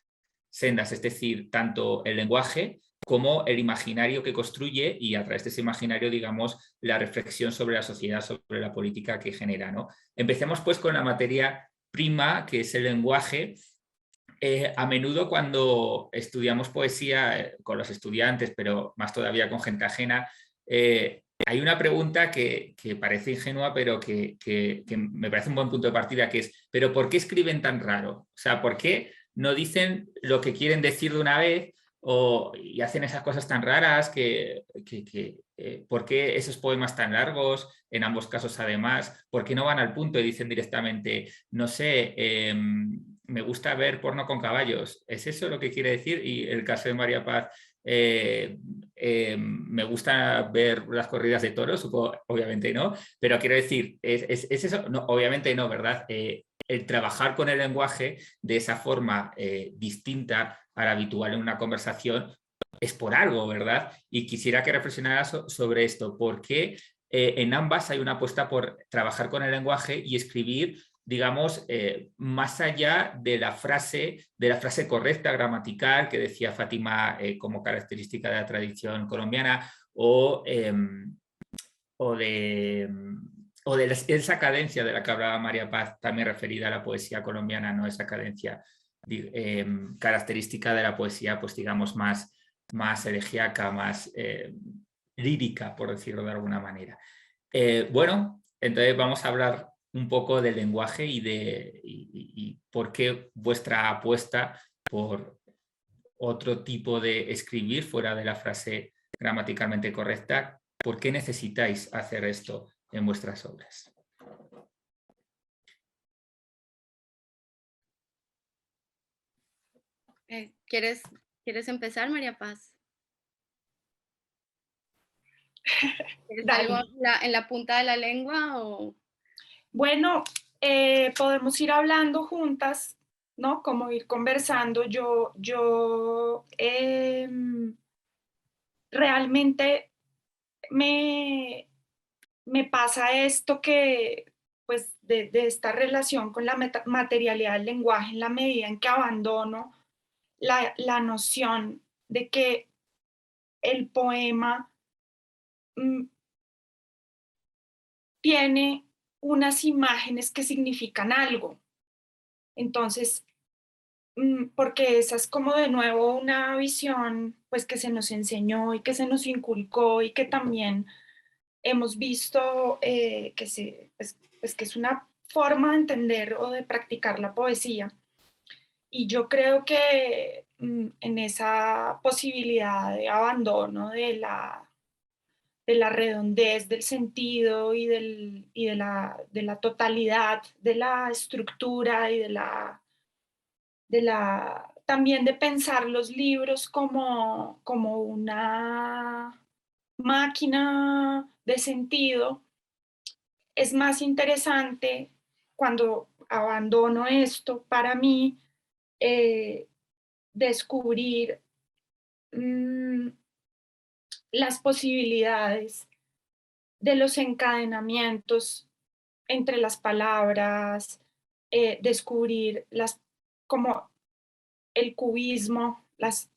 sendas, es decir, tanto el lenguaje como el imaginario que construye y a través de ese imaginario, digamos, la reflexión sobre la sociedad, sobre la política que genera, ¿no? Empecemos pues con la materia prima, que es el lenguaje. A menudo cuando estudiamos poesía con los estudiantes, pero más todavía con gente ajena, hay una pregunta que parece ingenua, pero que me parece un buen punto de partida, que es, ¿pero por qué escriben tan raro? O sea, ¿por qué no dicen lo que quieren decir de una vez y hacen esas cosas tan raras? ¿Por qué esos poemas tan largos? En ambos casos, además, ¿por qué no van al punto y dicen directamente, no sé, me gusta ver porno con caballos? ¿Es eso lo que quiere decir? Y el caso de María Paz, me gusta ver las corridas de toros, obviamente no, pero quiero decir, ¿es eso? No, obviamente no, ¿verdad? El trabajar con el lenguaje de esa forma distinta a la habitual en una conversación es por algo, ¿verdad? Y quisiera que reflexionaras sobre esto, porque en ambas hay una apuesta por trabajar con el lenguaje y escribir, digamos, más allá de la frase correcta, gramatical, que decía Fátima como característica de la tradición colombiana, o de esa cadencia de la que hablaba María Paz, también referida a la poesía colombiana, ¿no? Esa cadencia característica de la poesía, pues digamos, más elegíaca, más lírica, por decirlo de alguna manera. Bueno, entonces vamos a hablar un poco del lenguaje y por qué vuestra apuesta por otro tipo de escribir fuera de la frase gramaticalmente correcta. ¿Por qué necesitáis hacer esto en vuestras obras? ¿Quieres empezar, María Paz? ¿Tienes Dale. algo en la punta de la lengua o...? Bueno, podemos ir hablando juntas, ¿no? Como ir conversando. Yo realmente me pasa esto que, pues, de esta relación con la materialidad del lenguaje en la medida en que abandono la noción de que el poema tiene unas imágenes que significan algo. Entonces, porque esa es como de nuevo una visión pues que se nos enseñó y que se nos inculcó y que también hemos visto pues que es una forma de entender o de practicar la poesía. Y yo creo que en esa posibilidad de abandono de la redondez del sentido y de la totalidad de la estructura y también de pensar los libros como una máquina de sentido, es más interesante cuando abandono esto para mí, descubrir las posibilidades de los encadenamientos entre las palabras, descubrir como el cubismo, las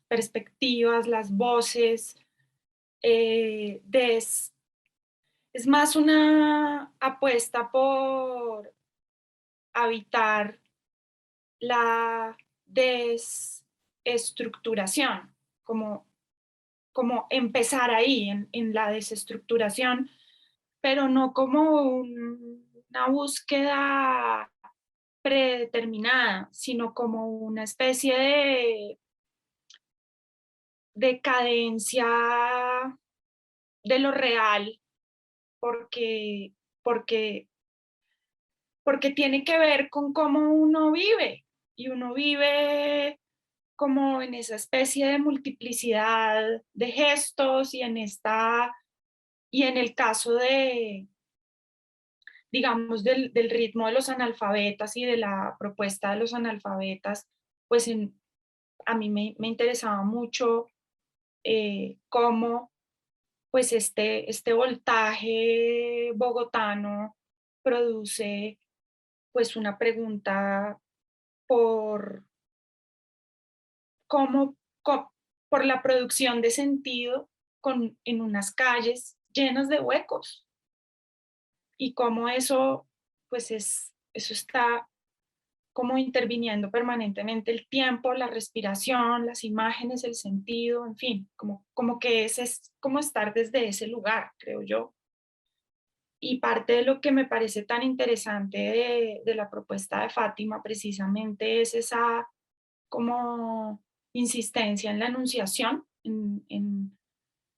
perspectivas, las voces. Es más una apuesta por habitar la desestructuración, como empezar ahí en la desestructuración, pero no como una búsqueda predeterminada, sino como una especie de cadencia de lo real, porque, porque, porque tiene que ver con cómo uno vive, y uno vive como en esa especie de multiplicidad de gestos y en el caso digamos, del ritmo de los analfabetas y de la propuesta de los analfabetas, pues a mí me interesaba mucho cómo pues este voltaje bogotano produce pues una pregunta por cómo, por la producción de sentido en unas calles llenas de huecos, y cómo eso pues eso está como interviniendo permanentemente el tiempo, la respiración, las imágenes, el sentido, en fin, como que es como estar desde ese lugar, creo yo. Y parte de lo que me parece tan interesante de la propuesta de Fátima precisamente es esa como insistencia en la enunciación, en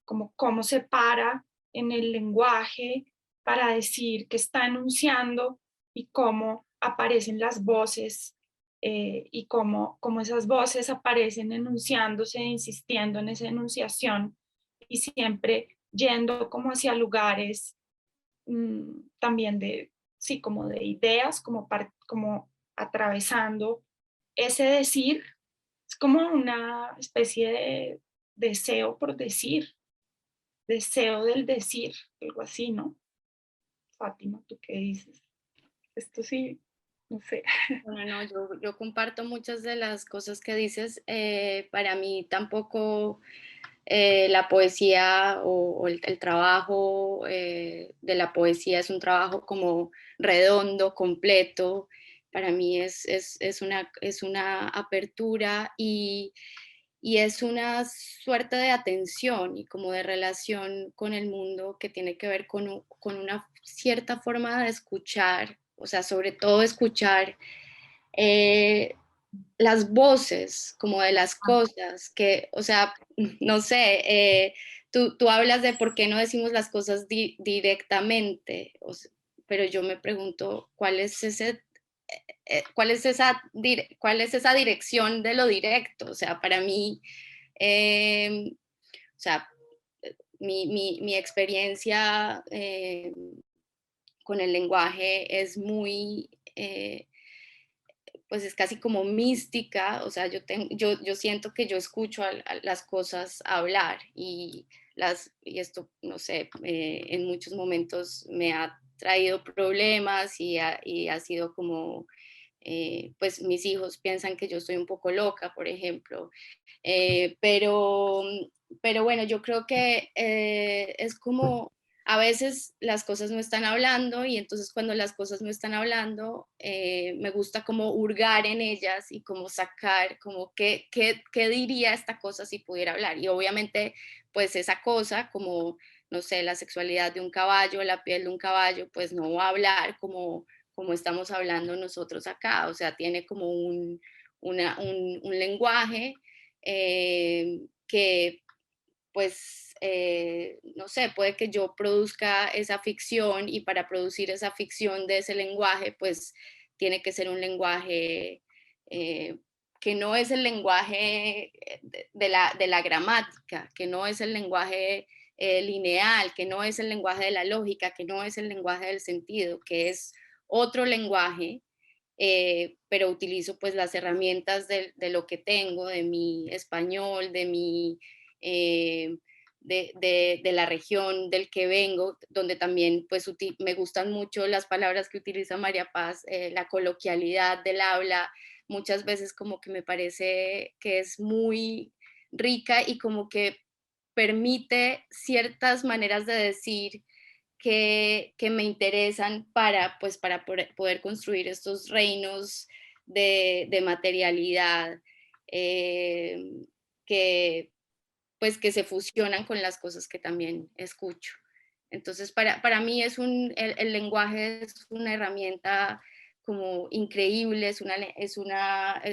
cómo se para en el lenguaje para decir que está enunciando, y cómo aparecen las voces, y cómo esas voces aparecen enunciándose, insistiendo en esa enunciación, y siempre yendo como hacia lugares también sí, como de ideas, como atravesando ese decir. Es como una especie de deseo por decir, deseo del decir, algo así, ¿no? Fátima, ¿tú qué dices? Esto sí, no sé. Bueno, no, yo comparto muchas de las cosas que dices. Para mí tampoco la poesía o el trabajo de la poesía es un trabajo como redondo, completo. Para mí es una apertura y es una suerte de atención y como de relación con el mundo que tiene que ver con una cierta forma de escuchar, o sea, sobre todo escuchar las voces como de las cosas, que, o sea, no sé, tú hablas de por qué no decimos las cosas directamente, pero yo me pregunto cuál es cuál es esa dirección de lo directo. O sea, para mí, o sea, mi experiencia con el lenguaje es muy, pues es casi como mística. O sea, yo siento que yo escucho a las cosas hablar y esto, no sé, en muchos momentos me ha traído problemas y ha sido como, pues mis hijos piensan que yo estoy un poco loca, por ejemplo, pero bueno, yo creo que es como a veces las cosas no están hablando y entonces cuando las cosas no están hablando, me gusta como hurgar en ellas y como sacar, como qué diría esta cosa si pudiera hablar. Y obviamente, pues esa cosa, como, no sé, la sexualidad de un caballo, la piel de un caballo, pues no va a hablar como estamos hablando nosotros acá. O sea, tiene como un lenguaje que pues, no sé, puede que yo produzca esa ficción y para producir esa ficción de ese lenguaje, pues tiene que ser un lenguaje que no es el lenguaje de la gramática, que no es el lenguaje lineal, que no es el lenguaje de la lógica, que no es el lenguaje del sentido, que es otro lenguaje pero utilizo pues las herramientas de lo que tengo, de mi español, de la región del que vengo, donde también pues me gustan mucho las palabras que utiliza María Paz, la coloquialidad del habla, muchas veces como que me parece que es muy rica y como que permite ciertas maneras de decir que me interesan pues, para poder construir estos reinos de materialidad que, pues, que se fusionan con las cosas que también escucho. Entonces, para mí el lenguaje es una herramienta como increíble,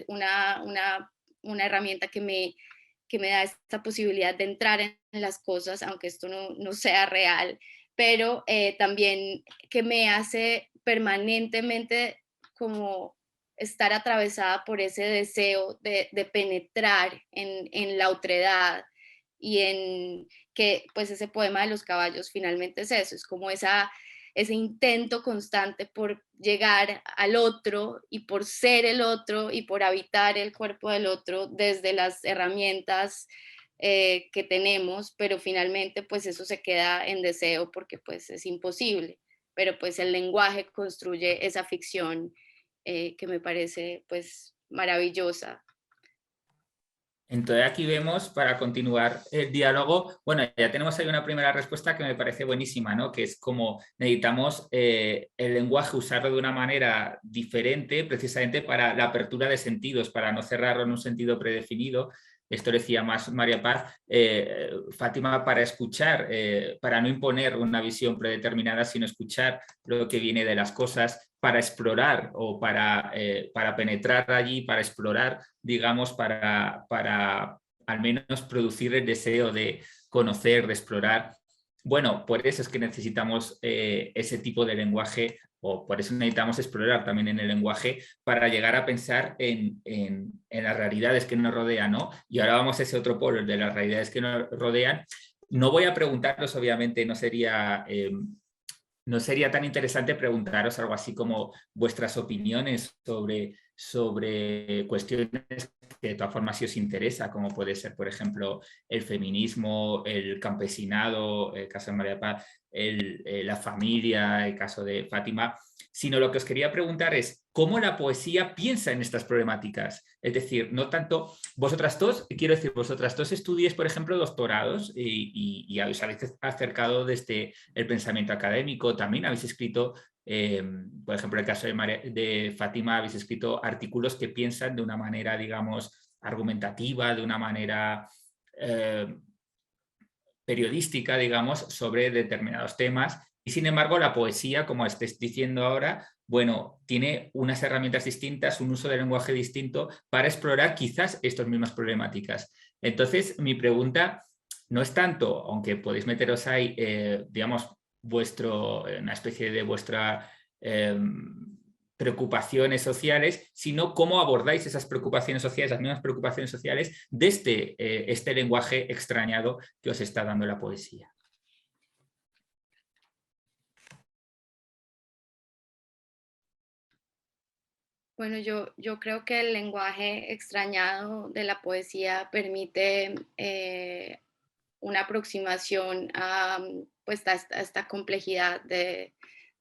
una herramienta que me da esta posibilidad de entrar en las cosas, aunque esto no sea real, pero también que me hace permanentemente como estar atravesada por ese deseo de penetrar en la otredad y en que pues ese poema de los caballos finalmente es eso, es como ese intento constante por llegar al otro y por ser el otro y por habitar el cuerpo del otro desde las herramientas que tenemos, pero finalmente pues eso se queda en deseo porque pues es imposible, pero pues el lenguaje construye esa ficción que me parece pues maravillosa. Entonces aquí vemos, para continuar el diálogo, bueno, ya tenemos ahí una primera respuesta que me parece buenísima, ¿no? Que es como necesitamos el lenguaje usarlo de una manera diferente, precisamente para la apertura de sentidos, para no cerrarlo en un sentido predefinido. Esto decía más María Paz, Fátima, para escuchar, para no imponer una visión predeterminada, sino escuchar lo que viene de las cosas, para explorar o para penetrar allí, para explorar, digamos, para al menos producir el deseo de conocer, de explorar. Bueno, por eso es que necesitamos ese tipo de lenguaje, o por eso necesitamos explorar también en el lenguaje para llegar a pensar en las realidades que nos rodean, ¿no? Y ahora vamos a ese otro polo, el de las realidades que nos rodean. No voy a preguntaros, obviamente, no sería tan interesante preguntaros algo así como vuestras opiniones sobre cuestiones que de todas formas si os interesa, como puede ser, por ejemplo, el feminismo, el campesinado, el caso de María Paz, la familia, el caso de Fátima, sino lo que os quería preguntar es cómo la poesía piensa en estas problemáticas. Es decir, no tanto vosotras dos, quiero decir, vosotras dos estudiáis, por ejemplo, doctorados y os habéis acercado desde el pensamiento académico, también habéis escrito, por ejemplo, en el caso de Fátima, habéis escrito artículos que piensan de una manera, digamos, argumentativa, de una manera periodística, digamos, sobre determinados temas. Y sin embargo, la poesía, como estés diciendo ahora, bueno, tiene unas herramientas distintas, un uso del lenguaje distinto para explorar quizás estas mismas problemáticas. Entonces, mi pregunta no es tanto, aunque podéis meteros ahí, digamos, una especie de vuestra preocupaciones sociales, sino cómo abordáis esas preocupaciones sociales, las mismas preocupaciones sociales, desde este lenguaje extrañado que os está dando la poesía. Bueno, yo creo que el lenguaje extrañado de la poesía permite una aproximación a, pues, a esta complejidad de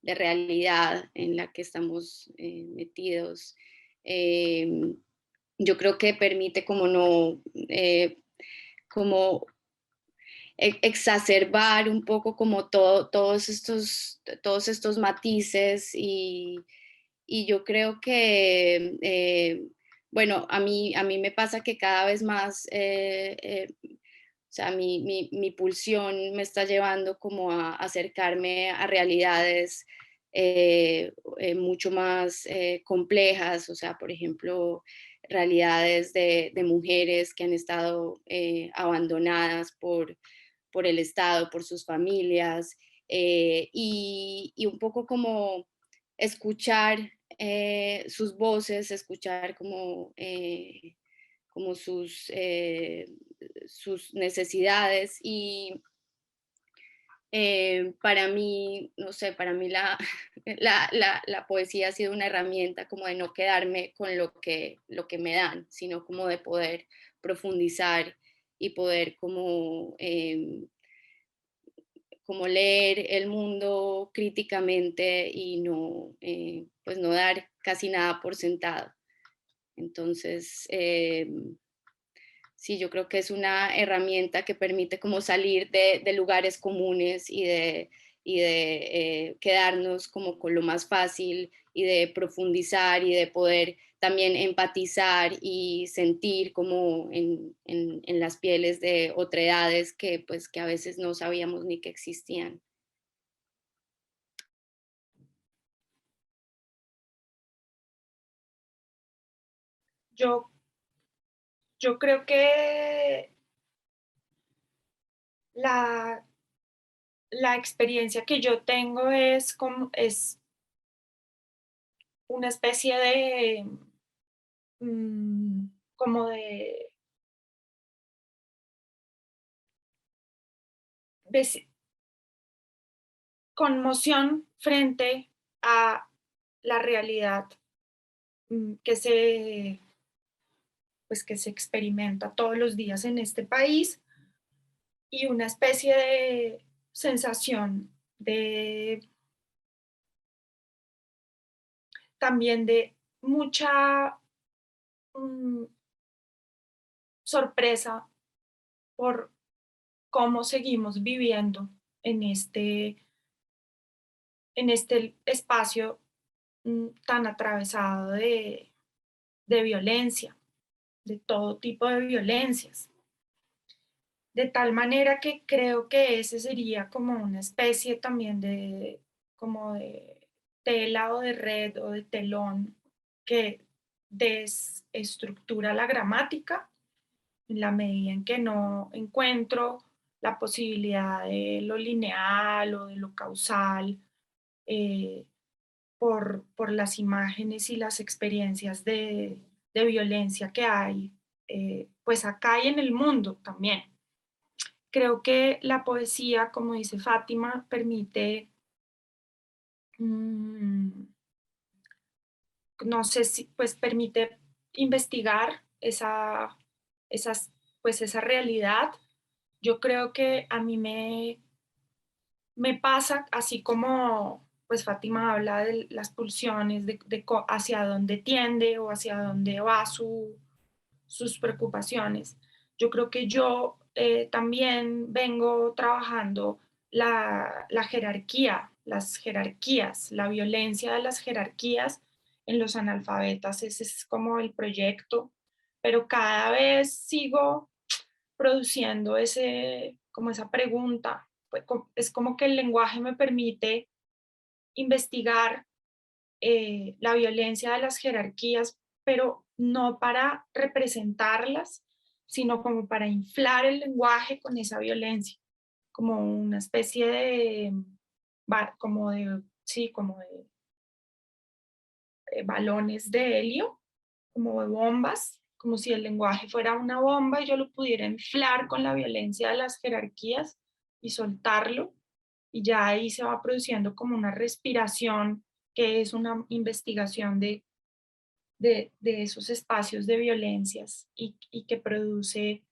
realidad en la que estamos metidos. Yo creo que permite como no, como exacerbar un poco como todos estos matices y yo creo que, bueno, a mí me pasa que cada vez más, o sea, mi pulsión me está llevando como a acercarme a realidades mucho más complejas, o sea, por ejemplo, realidades de mujeres que han estado abandonadas por el Estado, por sus familias, y un poco como escuchar sus voces, escuchar como sus necesidades Para mí, no sé, para mí la poesía ha sido una herramienta como de no quedarme con lo que me dan, sino como de poder profundizar y poder como leer el mundo críticamente y no, pues no dar casi nada por sentado. Entonces, sí, yo creo que es una herramienta que permite como salir de lugares comunes y de quedarnos como con lo más fácil y de profundizar y de poder también empatizar y sentir como en las pieles de otredades que pues que a veces no sabíamos ni que existían. Yo, yo creo que la, la experiencia que yo tengo es una especie de, como de conmoción frente a la realidad pues, que se experimenta todos los días en este país y una especie de sensación también de mucha mm, sorpresa por cómo seguimos viviendo en en este espacio tan atravesado de violencia, de todo tipo de violencias. De tal manera que creo que ese sería como una especie también como de tela o de red o de telón que desestructura la gramática en la medida en que no encuentro la posibilidad de lo lineal o de lo causal eh, por las imágenes y las experiencias de violencia que hay, pues acá y en el mundo también. Creo que la poesía, como dice Fátima, permite, mm, no sé si, pues permite investigar esas, pues esa realidad. Yo creo que a mí me pasa, así como pues Fátima habla de las pulsiones, hacia dónde tiende o hacia dónde va sus preocupaciones. Yo creo que yo también vengo trabajando la jerarquía, las jerarquías, la violencia de las jerarquías en los analfabetas. Ese es como el proyecto, pero cada vez sigo produciendo como esa pregunta. Pues, es como que el lenguaje me permite investigar la violencia de las jerarquías, pero no para representarlas, sino como para inflar el lenguaje con esa violencia, como una especie de, como de, sí, como de balones de helio, como de bombas, como si el lenguaje fuera una bomba y yo lo pudiera inflar con la violencia de las jerarquías y soltarlo, y ya ahí se va produciendo como una respiración que es una investigación de esos espacios de violencias y que produce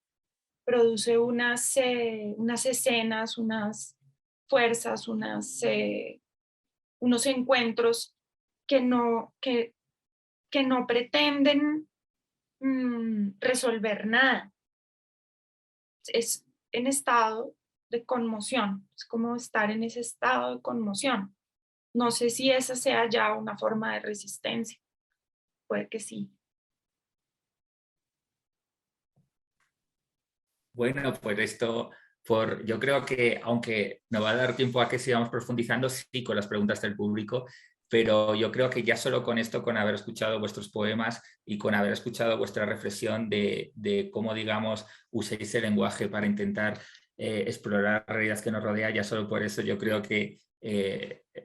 unas escenas, unas fuerzas, unos encuentros que no pretenden resolver nada. Es en estado de conmoción, es como estar en ese estado de conmoción. No sé si esa sea ya una forma de resistencia, puede que sí. Bueno, pues esto, yo creo que aunque nos va a dar tiempo a que sigamos profundizando, sí, con las preguntas del público, pero yo creo que ya solo con esto, con haber escuchado vuestros poemas y con haber escuchado vuestra reflexión de cómo, digamos, uséis el lenguaje para intentar explorar la realidad que nos rodea, ya solo por eso yo creo que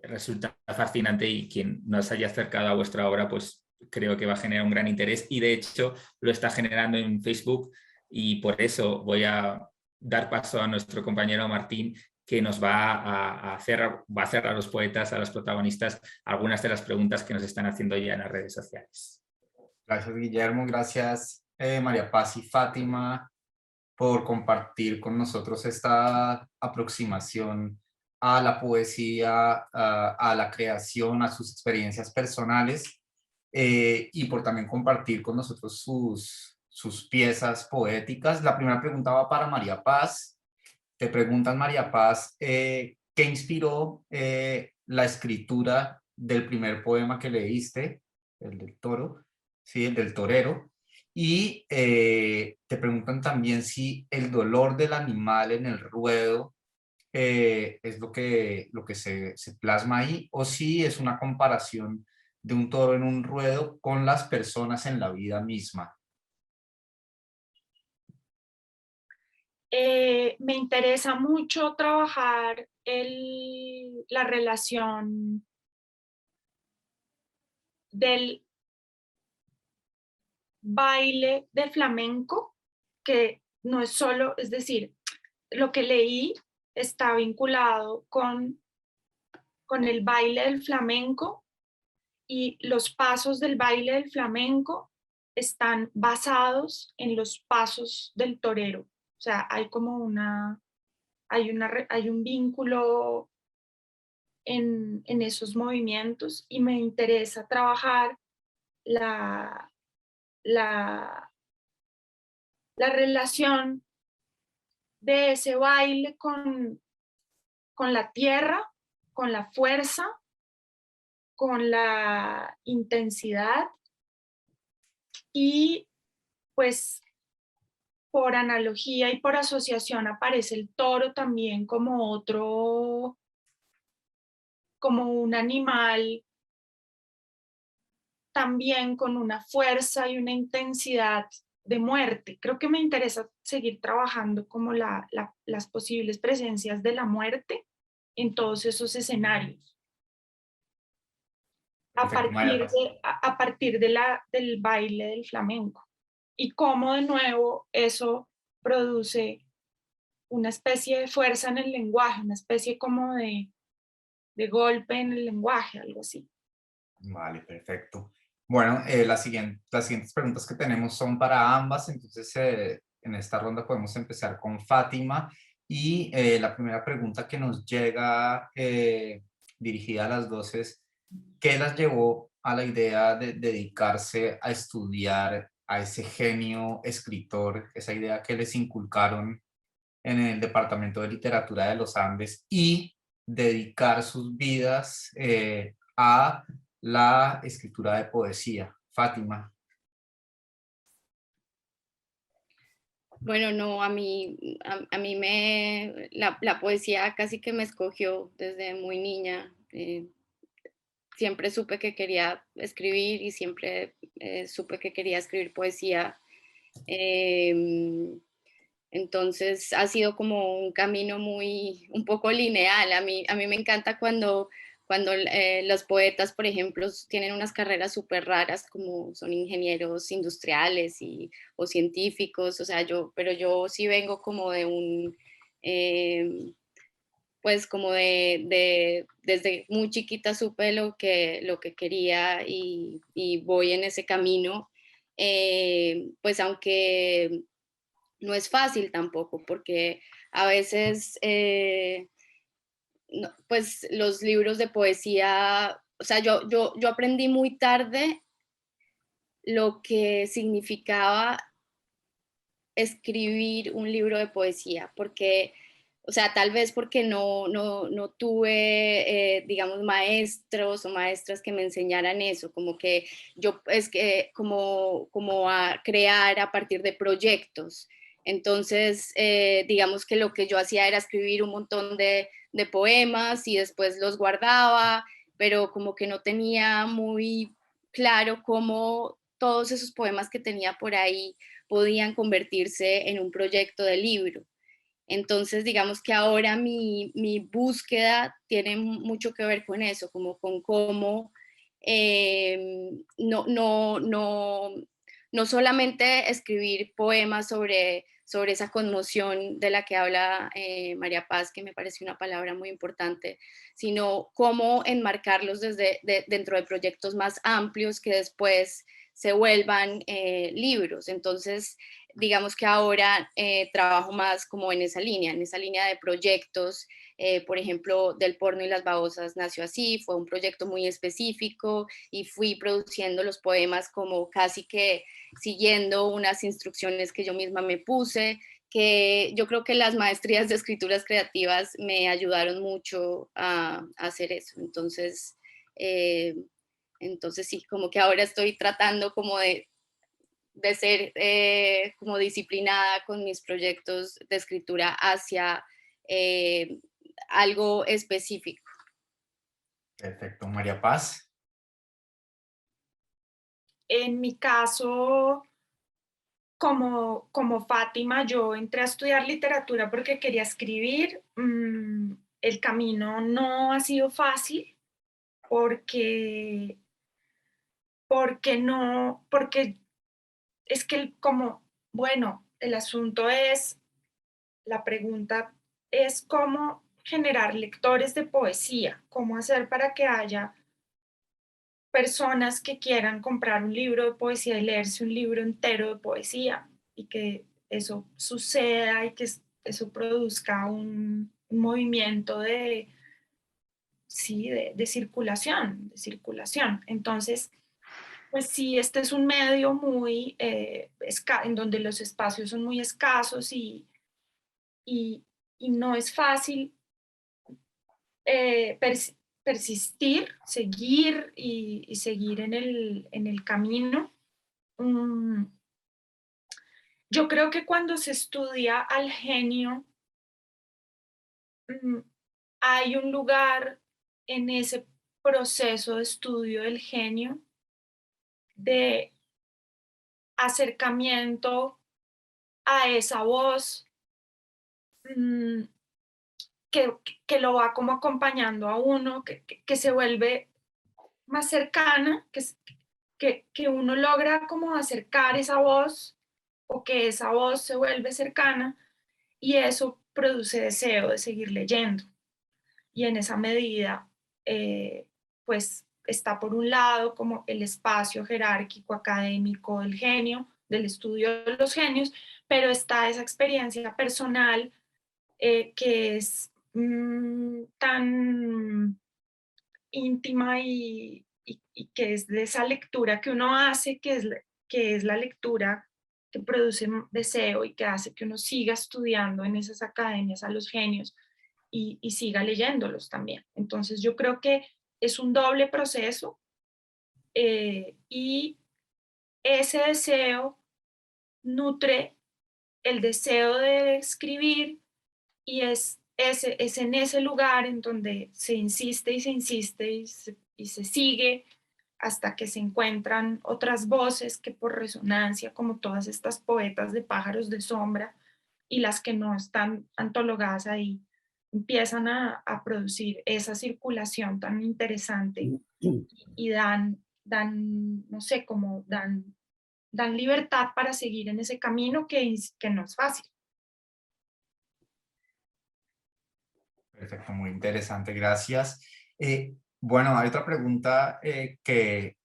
resulta fascinante, y quien nos haya acercado a vuestra obra, pues creo que va a generar un gran interés, y de hecho lo está generando en Facebook. Y por eso voy a dar paso a nuestro compañero Martín, que nos va a hacer a los poetas, a los protagonistas, algunas de las preguntas que nos están haciendo ya en las redes sociales. Gracias, Guillermo. Gracias, María Paz y Fátima, por compartir con nosotros esta aproximación a la poesía, a la creación, a sus experiencias personales, y por también compartir con nosotros sus piezas poéticas. La primera pregunta va para María Paz. Te preguntan, María Paz, ¿qué inspiró la escritura del primer poema que leíste, el del toro, sí, el del torero? Y te preguntan también si el dolor del animal en el ruedo es lo que se plasma ahí, o si es una comparación de un toro en un ruedo con las personas en la vida misma. Me interesa mucho trabajar la relación del baile de flamenco, que no es solo, es decir, lo que leí está vinculado con el baile del flamenco, y los pasos del baile del flamenco están basados en los pasos del torero. O sea, hay como hay un vínculo en esos movimientos, y me interesa trabajar la, la, la relación de ese baile con la tierra, con la fuerza, con la intensidad, y pues por analogía y por asociación aparece el toro también como como un animal también con una fuerza y una intensidad de muerte. Creo que me interesa seguir trabajando como las posibles presencias de la muerte en todos esos escenarios. Perfecto, María Paz. A partir del baile del flamenco. Y cómo de nuevo eso produce una especie de fuerza en el lenguaje, una especie como de golpe en el lenguaje, algo así. Vale, perfecto. Bueno, las siguientes preguntas que tenemos son para ambas, entonces en esta ronda podemos empezar con Fátima, y la primera pregunta que nos llega dirigida a las dos es: ¿qué las llevó a la idea de dedicarse a estudiar a ese genio escritor, esa idea que les inculcaron en el Departamento de Literatura de los Andes, y dedicar sus vidas a la escritura de poesía? Fátima. Bueno, no, a mí la poesía casi que me escogió desde muy niña. Siempre supe que quería escribir y siempre supe que quería escribir poesía. Entonces ha sido como un camino un poco lineal. A mí me encanta cuando los poetas, por ejemplo, tienen unas carreras súper raras, como son ingenieros industriales o científicos. O sea, pero yo sí vengo como de pues como desde muy chiquita supe lo que quería, y voy en ese camino. Pues aunque no es fácil tampoco, porque a veces pues los libros de poesía, o sea, yo aprendí muy tarde lo que significaba escribir un libro de poesía, porque, o sea, tal vez porque no tuve, digamos, maestros o maestras que me enseñaran eso, como que como a crear a partir de proyectos. Entonces, digamos que lo que yo hacía era escribir un montón de poemas y después los guardaba, pero como que no tenía muy claro cómo todos esos poemas que tenía por ahí podían convertirse en un proyecto de libro. Entonces, digamos que ahora mi búsqueda tiene mucho que ver con eso, como con cómo no solamente escribir poemas sobre sobre esa conmoción de la que habla María Paz, que me parece una palabra muy importante, sino cómo enmarcarlos dentro de proyectos más amplios que después se vuelvan libros. Entonces, digamos que ahora trabajo más como en esa línea de proyectos. Por ejemplo, Del porno y las babosas nació así, fue un proyecto muy específico y fui produciendo los poemas como casi que siguiendo unas instrucciones que yo misma me puse, que yo creo que las maestrías de escrituras creativas me ayudaron mucho a hacer eso. Entonces sí, como que ahora estoy tratando como de ser como disciplinada con mis proyectos de escritura hacia algo específico. Perfecto, María Paz. En mi caso, como Fátima, yo entré a estudiar literatura porque quería escribir. El camino no ha sido fácil porque es que bueno, el asunto es, la pregunta es cómo generar lectores de poesía, cómo hacer para que haya personas que quieran comprar un libro de poesía y leerse un libro entero de poesía y que eso suceda y que eso produzca un movimiento de circulación. Entonces, pues sí, este es un medio muy en donde los espacios son muy escasos y no es fácil persistir, seguir y seguir en el camino. Yo creo que cuando se estudia al genio, hay un lugar en ese proceso de estudio del genio de acercamiento a esa voz que lo va como acompañando a uno, que se vuelve más cercana, que uno logra como acercar esa voz o que esa voz se vuelve cercana y eso produce deseo de seguir leyendo. Y en esa medida, pues está por un lado como el espacio jerárquico académico del genio, del estudio de los genios, pero está esa experiencia personal que es tan íntima y que es de esa lectura que uno hace, que es la lectura que produce deseo y que hace que uno siga estudiando en esas academias a los genios y siga leyéndolos también. Entonces yo creo que es un doble proceso y ese deseo nutre el deseo de escribir y es en ese lugar en donde se insiste y se insiste y se sigue hasta que se encuentran otras voces que por resonancia, como todas estas poetas de pájaros de sombra y las que no están antologadas ahí, empiezan a producir esa circulación tan interesante y no sé, como dan libertad para seguir en ese camino que no es fácil. Perfecto, muy interesante, gracias. Bueno, hay otra pregunta que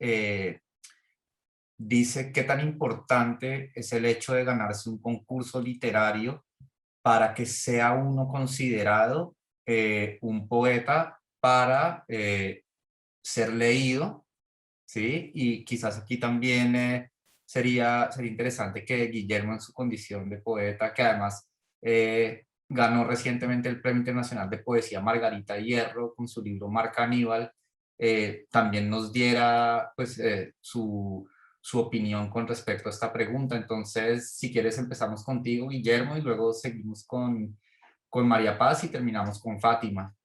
dice, ¿qué tan importante es el hecho de ganarse un concurso literario para que sea uno considerado un poeta para ser leído? ¿Sí? Y quizás aquí también sería interesante que Guillermo, en su condición de poeta, que además ganó recientemente el Premio Internacional de Poesía Margarita Hierro con su libro Marca Aníbal, también nos diera pues, su opinión con respecto a esta pregunta. Entonces, si quieres, empezamos contigo, Guillermo, y luego seguimos con María Paz y terminamos con Fátima.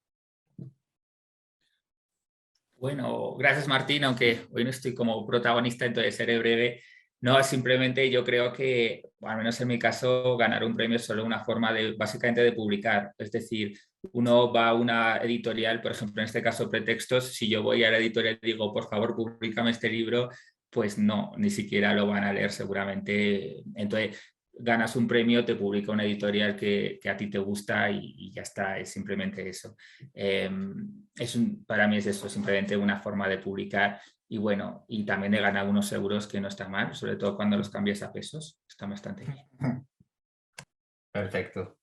Bueno, gracias Martín, aunque hoy no estoy como protagonista, entonces seré breve. No, simplemente yo creo que, al menos en mi caso, ganar un premio es solo una forma básicamente de publicar. Es decir, uno va a una editorial, por ejemplo, en este caso Pretextos, si yo voy a la editorial y digo, por favor, públicame este libro, pues no, ni siquiera lo van a leer seguramente. Entonces, ganas un premio, te publica una editorial que a ti te gusta y ya está, es simplemente eso. Para mí es eso, simplemente una forma de publicar y bueno, y también de ganar unos euros que no está mal, sobre todo cuando los cambias a pesos, está bastante bien. Perfecto.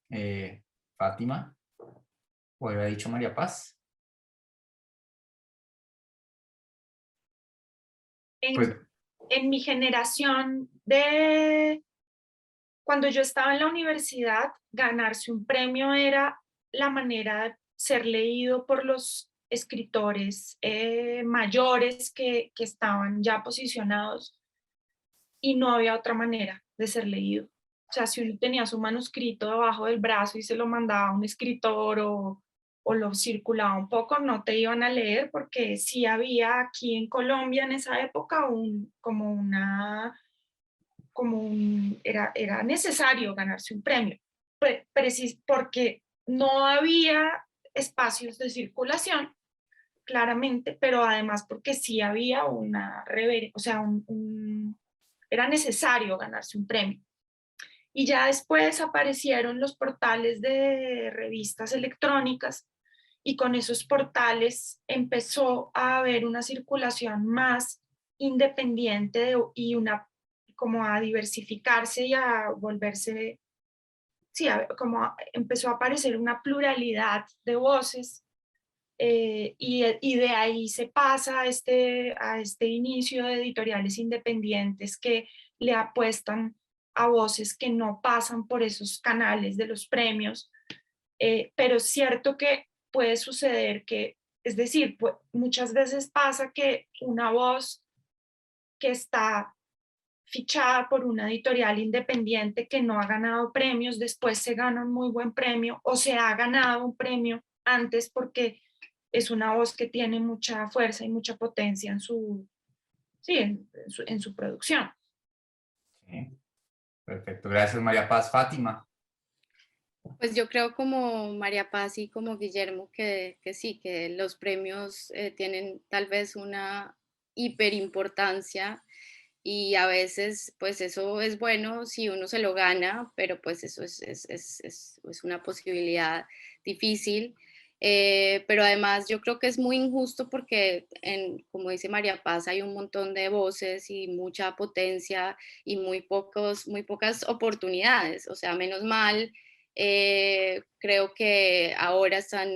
Fátima, ¿o había dicho María Paz? Pues, En mi generación cuando yo estaba en la universidad, ganarse un premio era la manera de ser leído por los escritores mayores que estaban ya posicionados y no había otra manera de ser leído. O sea, si uno tenía su manuscrito debajo del brazo y se lo mandaba a un escritor o lo circulaba un poco, no te iban a leer porque sí había aquí en Colombia en esa época era necesario ganarse un premio, porque no había espacios de circulación, claramente, pero además porque sí había o sea, era necesario ganarse un premio. Y ya después aparecieron los portales de revistas electrónicas y con esos portales empezó a haber una circulación más independiente y como a diversificarse y a volverse, sí, empezó a aparecer una pluralidad de voces y de ahí se pasa a este inicio de editoriales independientes que le apuestan a voces que no pasan por esos canales de los premios, pero es cierto que puede suceder que, es decir, muchas veces pasa que una voz que está fichada por una editorial independiente que no ha ganado premios, después se gana un muy buen premio o se ha ganado un premio antes porque es una voz que tiene mucha fuerza y mucha potencia sí, en su producción. sí. Perfecto, gracias María Paz. Fátima. Pues yo creo como María Paz y como Guillermo que sí, que los premios tienen tal vez una hiperimportancia y a veces pues eso es bueno si uno se lo gana, pero pues eso es una posibilidad difícil. Pero además yo creo que es muy injusto porque, como dice María Paz, hay un montón de voces y mucha potencia y muy pocas oportunidades. O sea, menos mal, creo que ahora están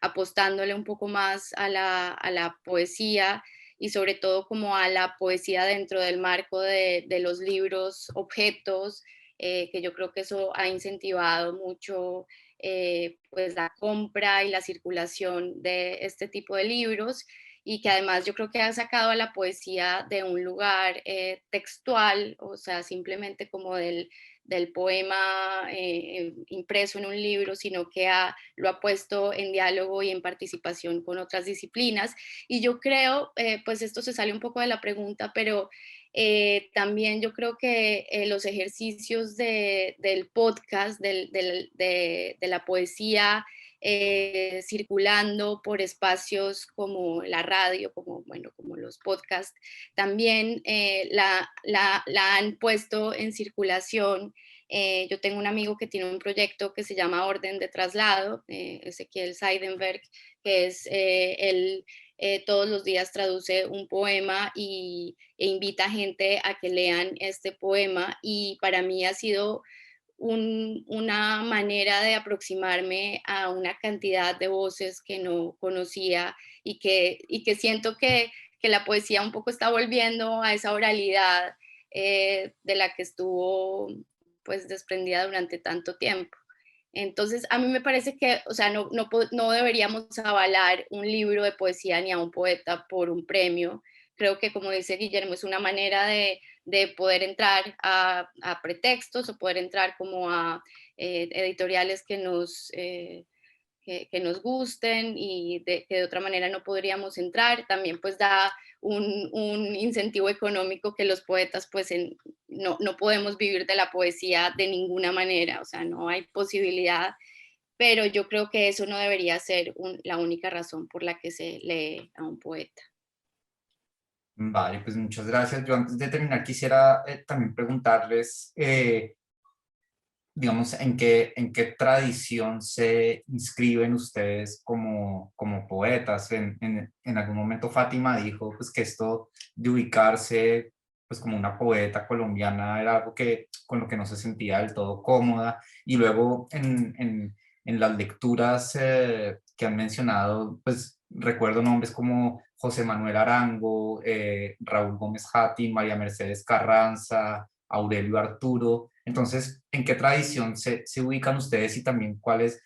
apostándole un poco más a la poesía y sobre todo como a la poesía dentro del marco de los libros objetos, que yo creo que eso ha incentivado mucho pues la compra y la circulación de este tipo de libros y que además yo creo que ha sacado a la poesía de un lugar textual, o sea, simplemente como del poema impreso en un libro, sino que lo ha puesto en diálogo y en participación con otras disciplinas. Y yo creo, pues esto se sale un poco de la pregunta, pero también yo creo que los ejercicios del podcast, de la poesía, circulando por espacios como la radio, como los podcasts, también la han puesto en circulación. Yo tengo un amigo que tiene un proyecto que se llama Orden de Traslado, Ezequiel Seidenberg, que es él todos los días traduce un poema e invita a gente a que lean este poema y para mí ha sido una manera de aproximarme a una cantidad de voces que no conocía y que siento que la poesía un poco está volviendo a esa oralidad de la que estuvo pues desprendida durante tanto tiempo. Entonces, a mí me parece que, o sea, no deberíamos avalar un libro de poesía ni a un poeta por un premio. Creo que, como dice Guillermo, es una manera de poder entrar a pretextos o poder entrar como a editoriales que nos gusten y que de otra manera no podríamos entrar. También pues da un incentivo económico que los poetas pues no podemos vivir de la poesía de ninguna manera, o sea, no hay posibilidad, pero yo creo que eso no debería ser la única razón por la que se lee a un poeta. Vale, pues muchas gracias. Yo antes de terminar quisiera también preguntarles, digamos, en qué tradición se inscriben ustedes como poetas. En algún momento Fátima dijo pues, que esto de ubicarse pues, como una poeta colombiana era algo que, con lo que no se sentía del todo cómoda. Y luego en las lecturas que han mencionado, pues recuerdo nombres como José Manuel Arango, Raúl Gómez Hati, María Mercedes Carranza, Aurelio Arturo. Entonces, ¿en qué tradición se ubican ustedes y también cuáles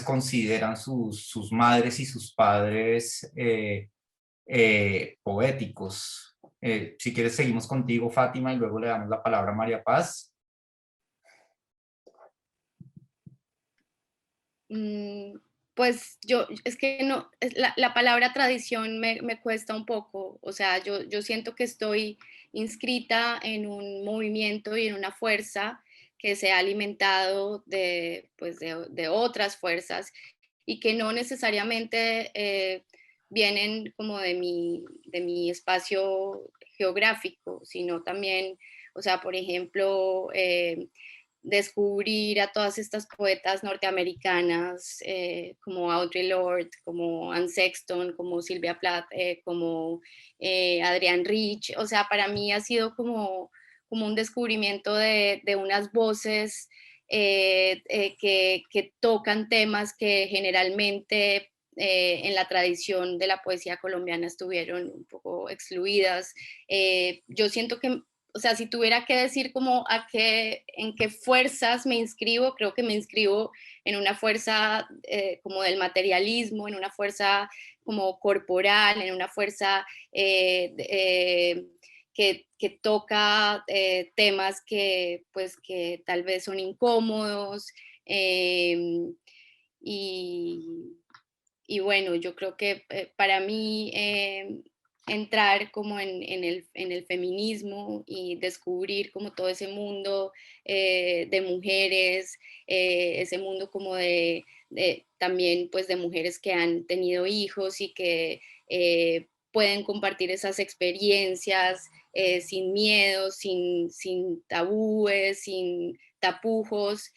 consideran sus madres y sus padres poéticos? Si quieres, seguimos contigo, Fátima, y luego le damos la palabra a María Paz. Pues yo, es que no, la palabra tradición me cuesta un poco, o sea, yo siento que estoy inscrita en un movimiento y en una fuerza que se ha alimentado de, pues de otras fuerzas y que no necesariamente vienen como de mi espacio geográfico, sino también, o sea, por ejemplo, descubrir a todas estas poetas norteamericanas como Audre Lorde, como Anne Sexton, como Sylvia Plath, como Adrienne Rich. O sea, para mí ha sido como un descubrimiento de unas voces que tocan temas que generalmente en la tradición de la poesía colombiana estuvieron un poco excluidas. Yo siento que, o sea, si tuviera que decir como en qué fuerzas me inscribo, creo que me inscribo en una fuerza como del materialismo, en una fuerza como corporal, en una fuerza que toca temas que, pues, que tal vez son incómodos. Eh, y, y bueno, yo creo que para mí entrar como en el feminismo y descubrir como todo ese mundo de mujeres, ese mundo como también pues de mujeres que han tenido hijos y que pueden compartir esas experiencias sin miedo, sin tabúes, sin tapujos.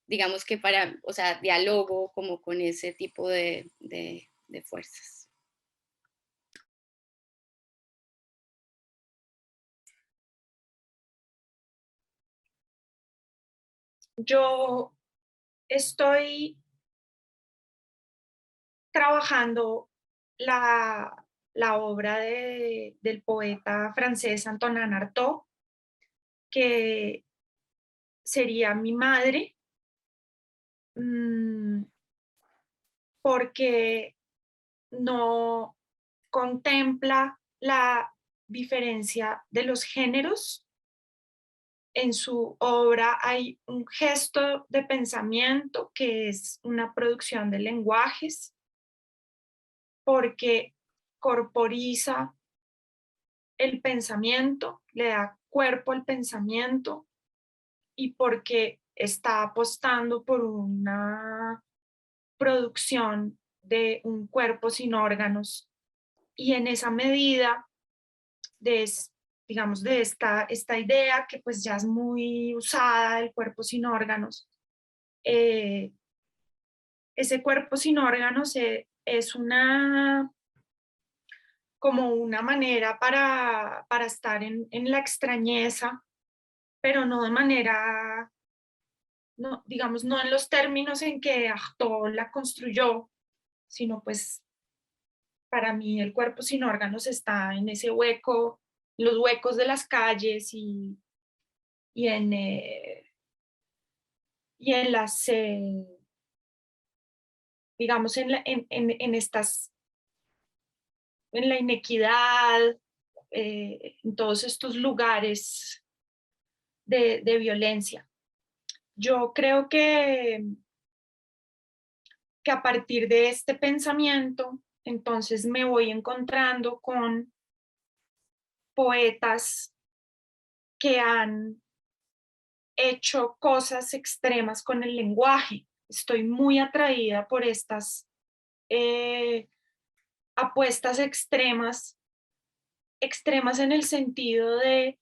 Digamos que para, o sea, dialogo como con ese tipo de fuerzas. Yo estoy trabajando la obra del poeta francés Antonin Artaud, que sería mi madre, porque no contempla la diferencia de los géneros. En su obra hay un gesto de pensamiento que es una producción de lenguajes, porque corporiza el pensamiento, le da cuerpo al pensamiento y porque está apostando por una producción de un cuerpo sin órganos. Y en esa medida, de, digamos, de esta idea que pues ya es muy usada, el cuerpo sin órganos, ese cuerpo sin órganos es como una manera para estar en la extrañeza, pero no de manera, no, digamos, no en los términos en que Artaud la construyó, sino pues para mí el cuerpo sin órganos está en ese hueco, los huecos de las calles y en las, digamos, en estas, en la inequidad, en todos estos lugares de violencia. Yo creo que a partir de este pensamiento, entonces me voy encontrando con poetas que han hecho cosas extremas con el lenguaje. Estoy muy atraída por estas apuestas extremas extremas en el sentido de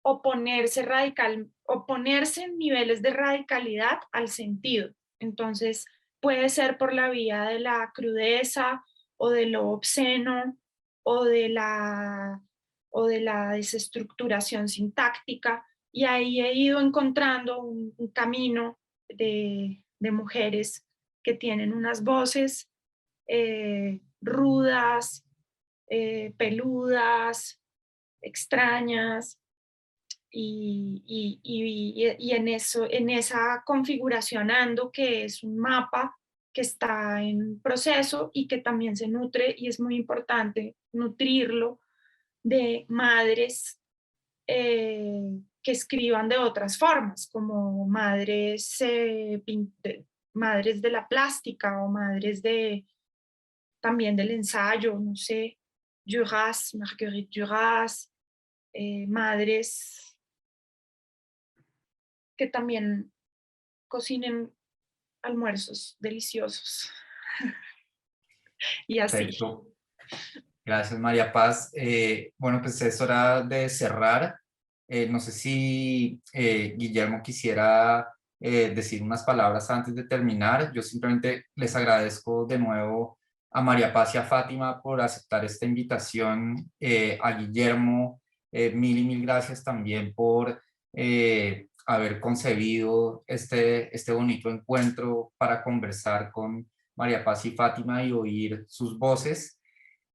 oponerse en niveles de radicalidad al sentido. Entonces, puede ser por la vía de la crudeza o de lo obsceno o de la desestructuración sintáctica, y ahí he ido encontrando un camino de mujeres que tienen unas voces rudas, peludas, extrañas, y en esa configuración ando, que es un mapa que está en proceso y que también se nutre, y es muy importante nutrirlo, de madres que escriban de otras formas, como madres de la plástica o madres también del ensayo, no sé, Duras, Marguerite Duras, madres que también cocinen almuerzos deliciosos. Y así. Perfecto. Gracias, María Paz. Bueno, pues es hora de cerrar. No sé si Guillermo quisiera decir unas palabras antes de terminar. Yo simplemente les agradezco de nuevo a María Paz y a Fátima por aceptar esta invitación. A Guillermo, mil y mil gracias también por haber concebido este bonito encuentro para conversar con María Paz y Fátima y oír sus voces.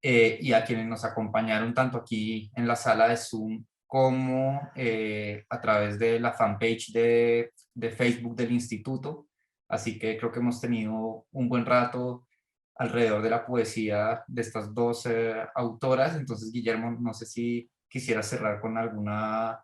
Y a quienes nos acompañaron tanto aquí en la sala de Zoom como a través de la fanpage de Facebook del instituto. Así que creo que hemos tenido un buen rato alrededor de la poesía de estas dos autoras. Entonces, Guillermo, no sé si quisiera cerrar con algunas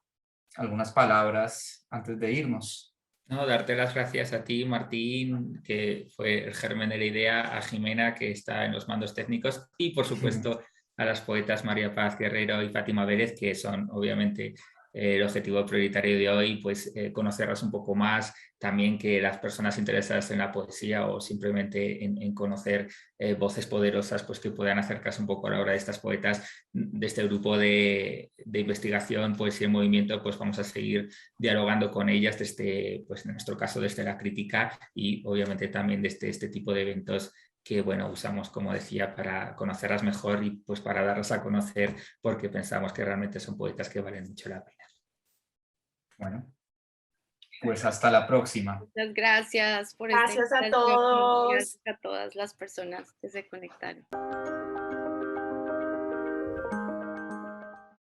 palabras antes de irnos. No, darte las gracias a ti, Martín, que fue el germen de la idea, a Jimena, que está en los mandos técnicos, y por supuesto a las poetas María Paz Guerrero y Fátima Vélez, que son obviamente el objetivo prioritario de hoy, pues conocerlas un poco más, también que las personas interesadas en la poesía o simplemente en conocer voces poderosas, pues que puedan acercarse un poco a la obra de estas poetas, de este grupo de investigación, poesía en movimiento, pues vamos a seguir dialogando con ellas desde, pues en nuestro caso, desde la crítica y obviamente también desde este tipo de eventos que, bueno, usamos, como decía, para conocerlas mejor y pues para darlas a conocer porque pensamos que realmente son poetas que valen mucho la pena. Bueno, pues hasta la próxima. Muchas gracias por Gracias esta a invitación. todos. Gracias a todas las personas que se conectaron.